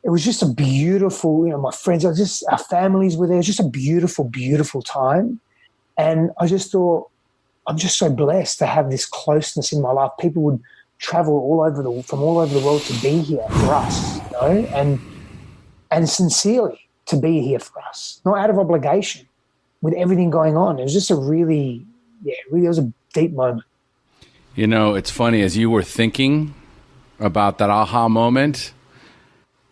It was just a beautiful, my friends, our families were there. It was just a beautiful, beautiful time. And I just thought, I'm just so blessed to have this closeness in my life. People would travel from all over the world to be here for us, and sincerely to be here for us, not out of obligation, with everything going on. It was just it was a deep moment. It's funny, as you were thinking about that aha moment,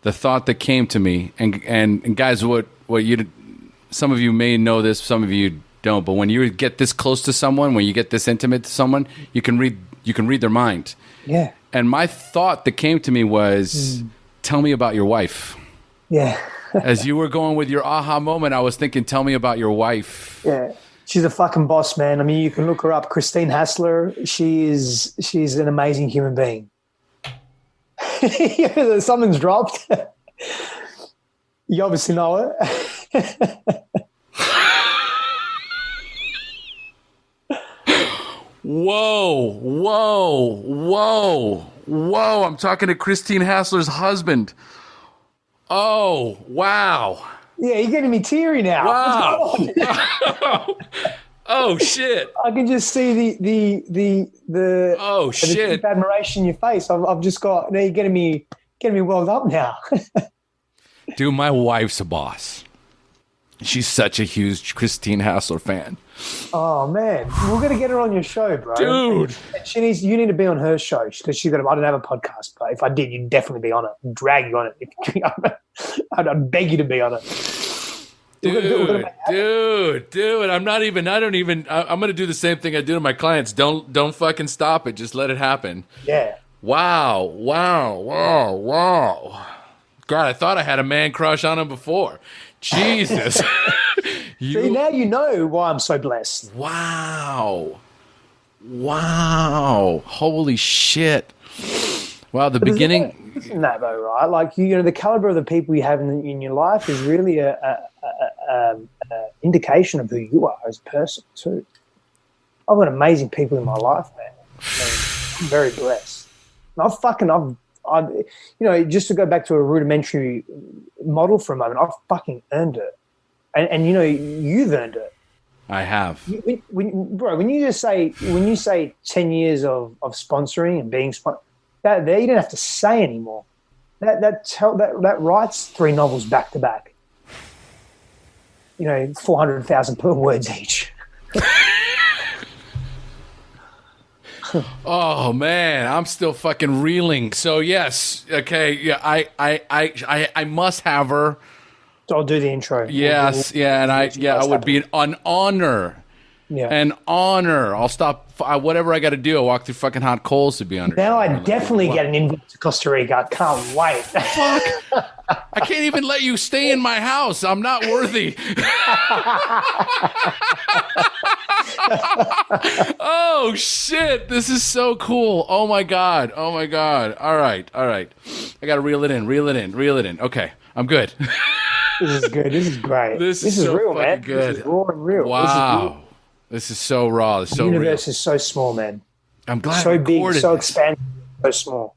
the thought that came to me, and guys, some of you may know this, some of you don't, but when you get this close to someone, when you get this intimate to someone, you can read their mind. Yeah. And my thought that came to me was, tell me about your wife. Yeah. As you were going with your aha moment, I was thinking, tell me about your wife. Yeah. She's a fucking boss, man. I mean, you can look her up. Christine Hassler. She's an amazing human being. Something's dropped. You obviously know her. Whoa. I'm talking to Christine Hassler's husband. Oh, wow. Yeah, you're getting me teary now. Wow. Oh, shit. I can just see the oh, shit. The admiration in your face. I've just got, you're getting me welled up now. Dude, my wife's a boss. She's such a huge Christine Hassler fan. Oh man, we're gonna get her on your show, bro. Dude, you need to be on her show because I don't have a podcast, but if I did, you'd definitely be on it. I'd drag you on it. I'd beg you to be on it. Dude. I'm gonna do the same thing I do to my clients. Don't fucking stop it. Just let it happen. Yeah. Wow. God, I thought I had a man crush on him before. Jesus. See, now you know why I'm so blessed. Wow. Holy shit. Wow, the beginning. Isn't that though, right? Like, the caliber of the people you have in your life is really a indication of who you are as a person too. I've got amazing people in my life, man. I'm very blessed. Just to go back to a rudimentary model for a moment, I've fucking earned it. And you've earned it. I have. When you say 10 years of sponsoring and being sponsored, that you don't have to say anymore. That writes 3 novels back to back. 400,000 words each. Oh man, I'm still fucking reeling. So yes, okay, yeah, I must have her. I'll do the intro. Yes, I would be an honor. Yeah. An honor. I'll stop whatever I got to do. I'll walk through fucking hot coals to be on her. Now I definitely get an invite to Costa Rica. I can't wait. Fuck. I can't even let you stay in my house. I'm not worthy. Oh shit. This is so cool. Oh my god. All right. I got to reel it in. Okay. I'm good. This is good. This is great. This is so real, man. good. This is raw and real. Wow. This is so raw. It's so the universe real. is so small, man. I'm glad. So big, so expansive, so small.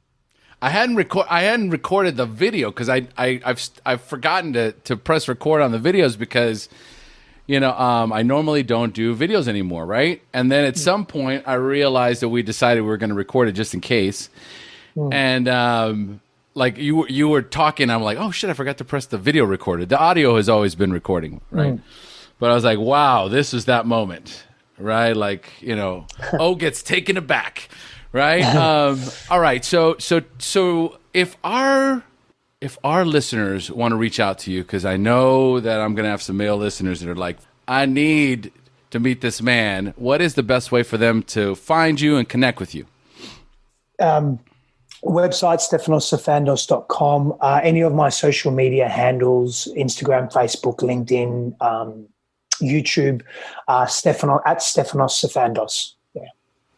I hadn't recorded the video because I've forgotten to press record on the videos because I normally don't do videos anymore, right? And then at some point I realized that we decided we were going to record it just in case, and like you were talking, I'm like, oh shit, I forgot to press the video recorder. The audio has always been recording, right? But I was like, wow, this is that moment, right? Like, gets taken aback, right? All right. So if our listeners want to reach out to you, because I know that I'm going to have some male listeners that are like, I need to meet this man. What is the best way for them to find you and connect with you? Website, stephanossafandos.com. Any of my social media handles, Instagram, Facebook, LinkedIn, YouTube, Stephanos Safandos. Yeah.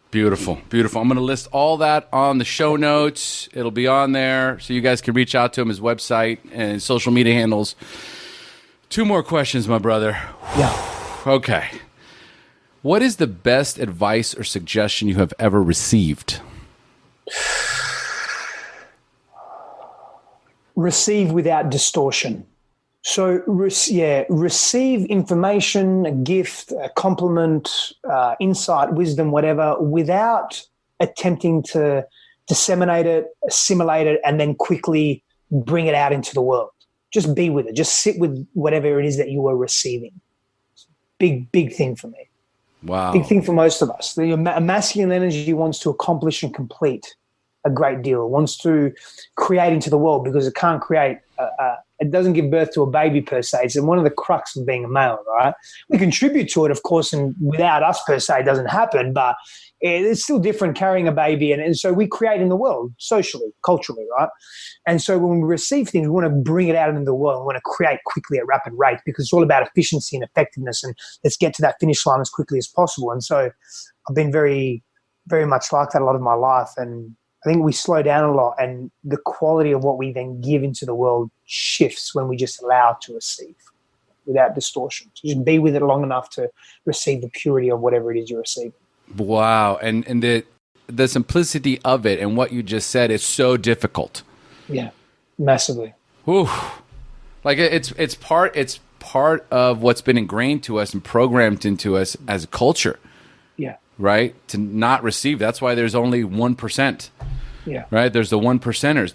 Beautiful. I'm going to list all that on the show notes. It'll be on there so you guys can reach out to him, his website and his social media handles 2 more questions, my brother. Yeah. Okay. What is the best advice or suggestion you have ever received? Receive without distortion. So, receive information, a gift, a compliment, insight, wisdom, whatever, without attempting to disseminate it, assimilate it, and then quickly bring it out into the world. Just be with it. Just sit with whatever it is that you are receiving. Big thing for me. Wow. Big thing for most of us. The masculine energy wants to accomplish and complete a great deal. It wants to create into the world because it can't create. It doesn't give birth to a baby per se. It's one of the crux of being a male, right? We contribute to it, of course, and without us per se, it doesn't happen. But it's still different carrying a baby, and so we create in the world socially, culturally, right? And so when we receive things, we want to bring it out into the world. We want to create quickly at rapid rate because it's all about efficiency and effectiveness, and let's get to that finish line as quickly as possible. And so I've been very, very much like that a lot of my life, and I think we slow down a lot, and the quality of what we then give into the world shifts when we just allow it to receive without distortion. So just be with it long enough to receive the purity of whatever it is you're receiving. Wow. And the simplicity of it and what you just said is so difficult. Yeah, massively. Whew. Like it's part of what's been ingrained to us and programmed into us as a culture. Yeah. Right? To not receive. That's why there's only 1%. Yeah. Right? There's the 1%ers.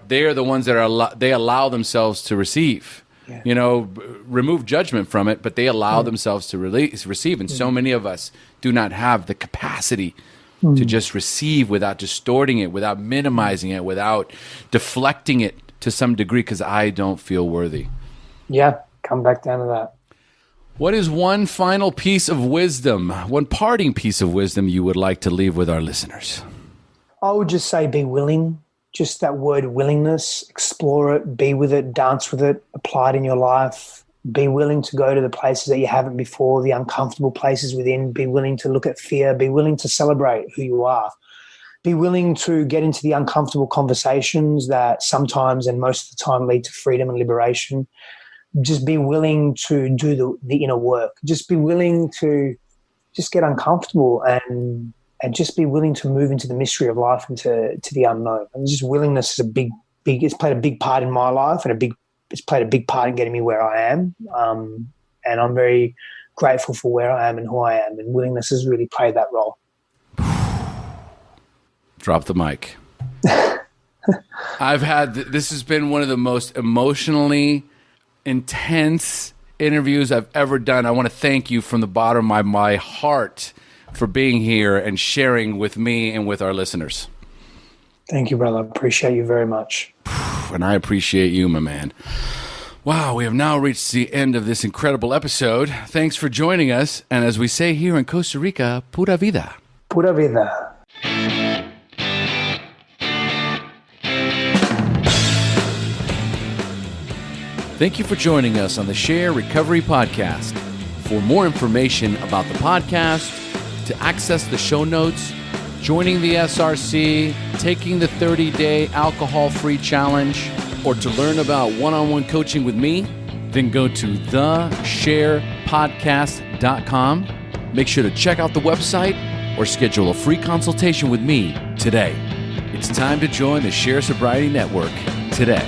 They're the ones that they allow themselves to receive. Yeah. You know, remove judgment from it, but they allow themselves to receive. And so many of us do not have the capacity to just receive without distorting it, without minimizing it, without deflecting it to some degree because I don't feel worthy. Yeah, come back down to that. What is one final piece of wisdom, one parting piece of wisdom you would like to leave with our listeners? I would just say be willing. Just that word willingness, explore it, be with it, dance with it, apply it in your life. Be willing to go to the places that you haven't before, the uncomfortable places within. Be willing to look at fear. Be willing to celebrate who you are. Be willing to get into the uncomfortable conversations that sometimes and most of the time lead to freedom and liberation. Just be willing to do the inner work. Just be willing to just get uncomfortable and just be willing to move into the mystery of life and to the unknown. And just willingness is it's played a big part in my life, and it's played a big part in getting me where I am. And I'm very grateful for where I am and who I am. And willingness has really played that role. Drop the mic. This has been one of the most emotionally intense interviews I've ever done. I want to thank you from the bottom of my heart for being here and sharing with me and with our listeners. Thank you, brother. I appreciate you very much. And I appreciate you, my man. Wow, we have now reached the end of this incredible episode. Thanks for joining us. And as we say here in Costa Rica, pura vida. Pura vida. Thank you for joining us on the Shair Recovery Podcast. For more information about the podcast, to access the show notes, joining the SRC, taking the 30-day alcohol-free challenge, or to learn about one-on-one coaching with me, then go to theshairpodcast.com. Make sure to check out the website or schedule a free consultation with me today. It's time to join the Shair Sobriety Network today.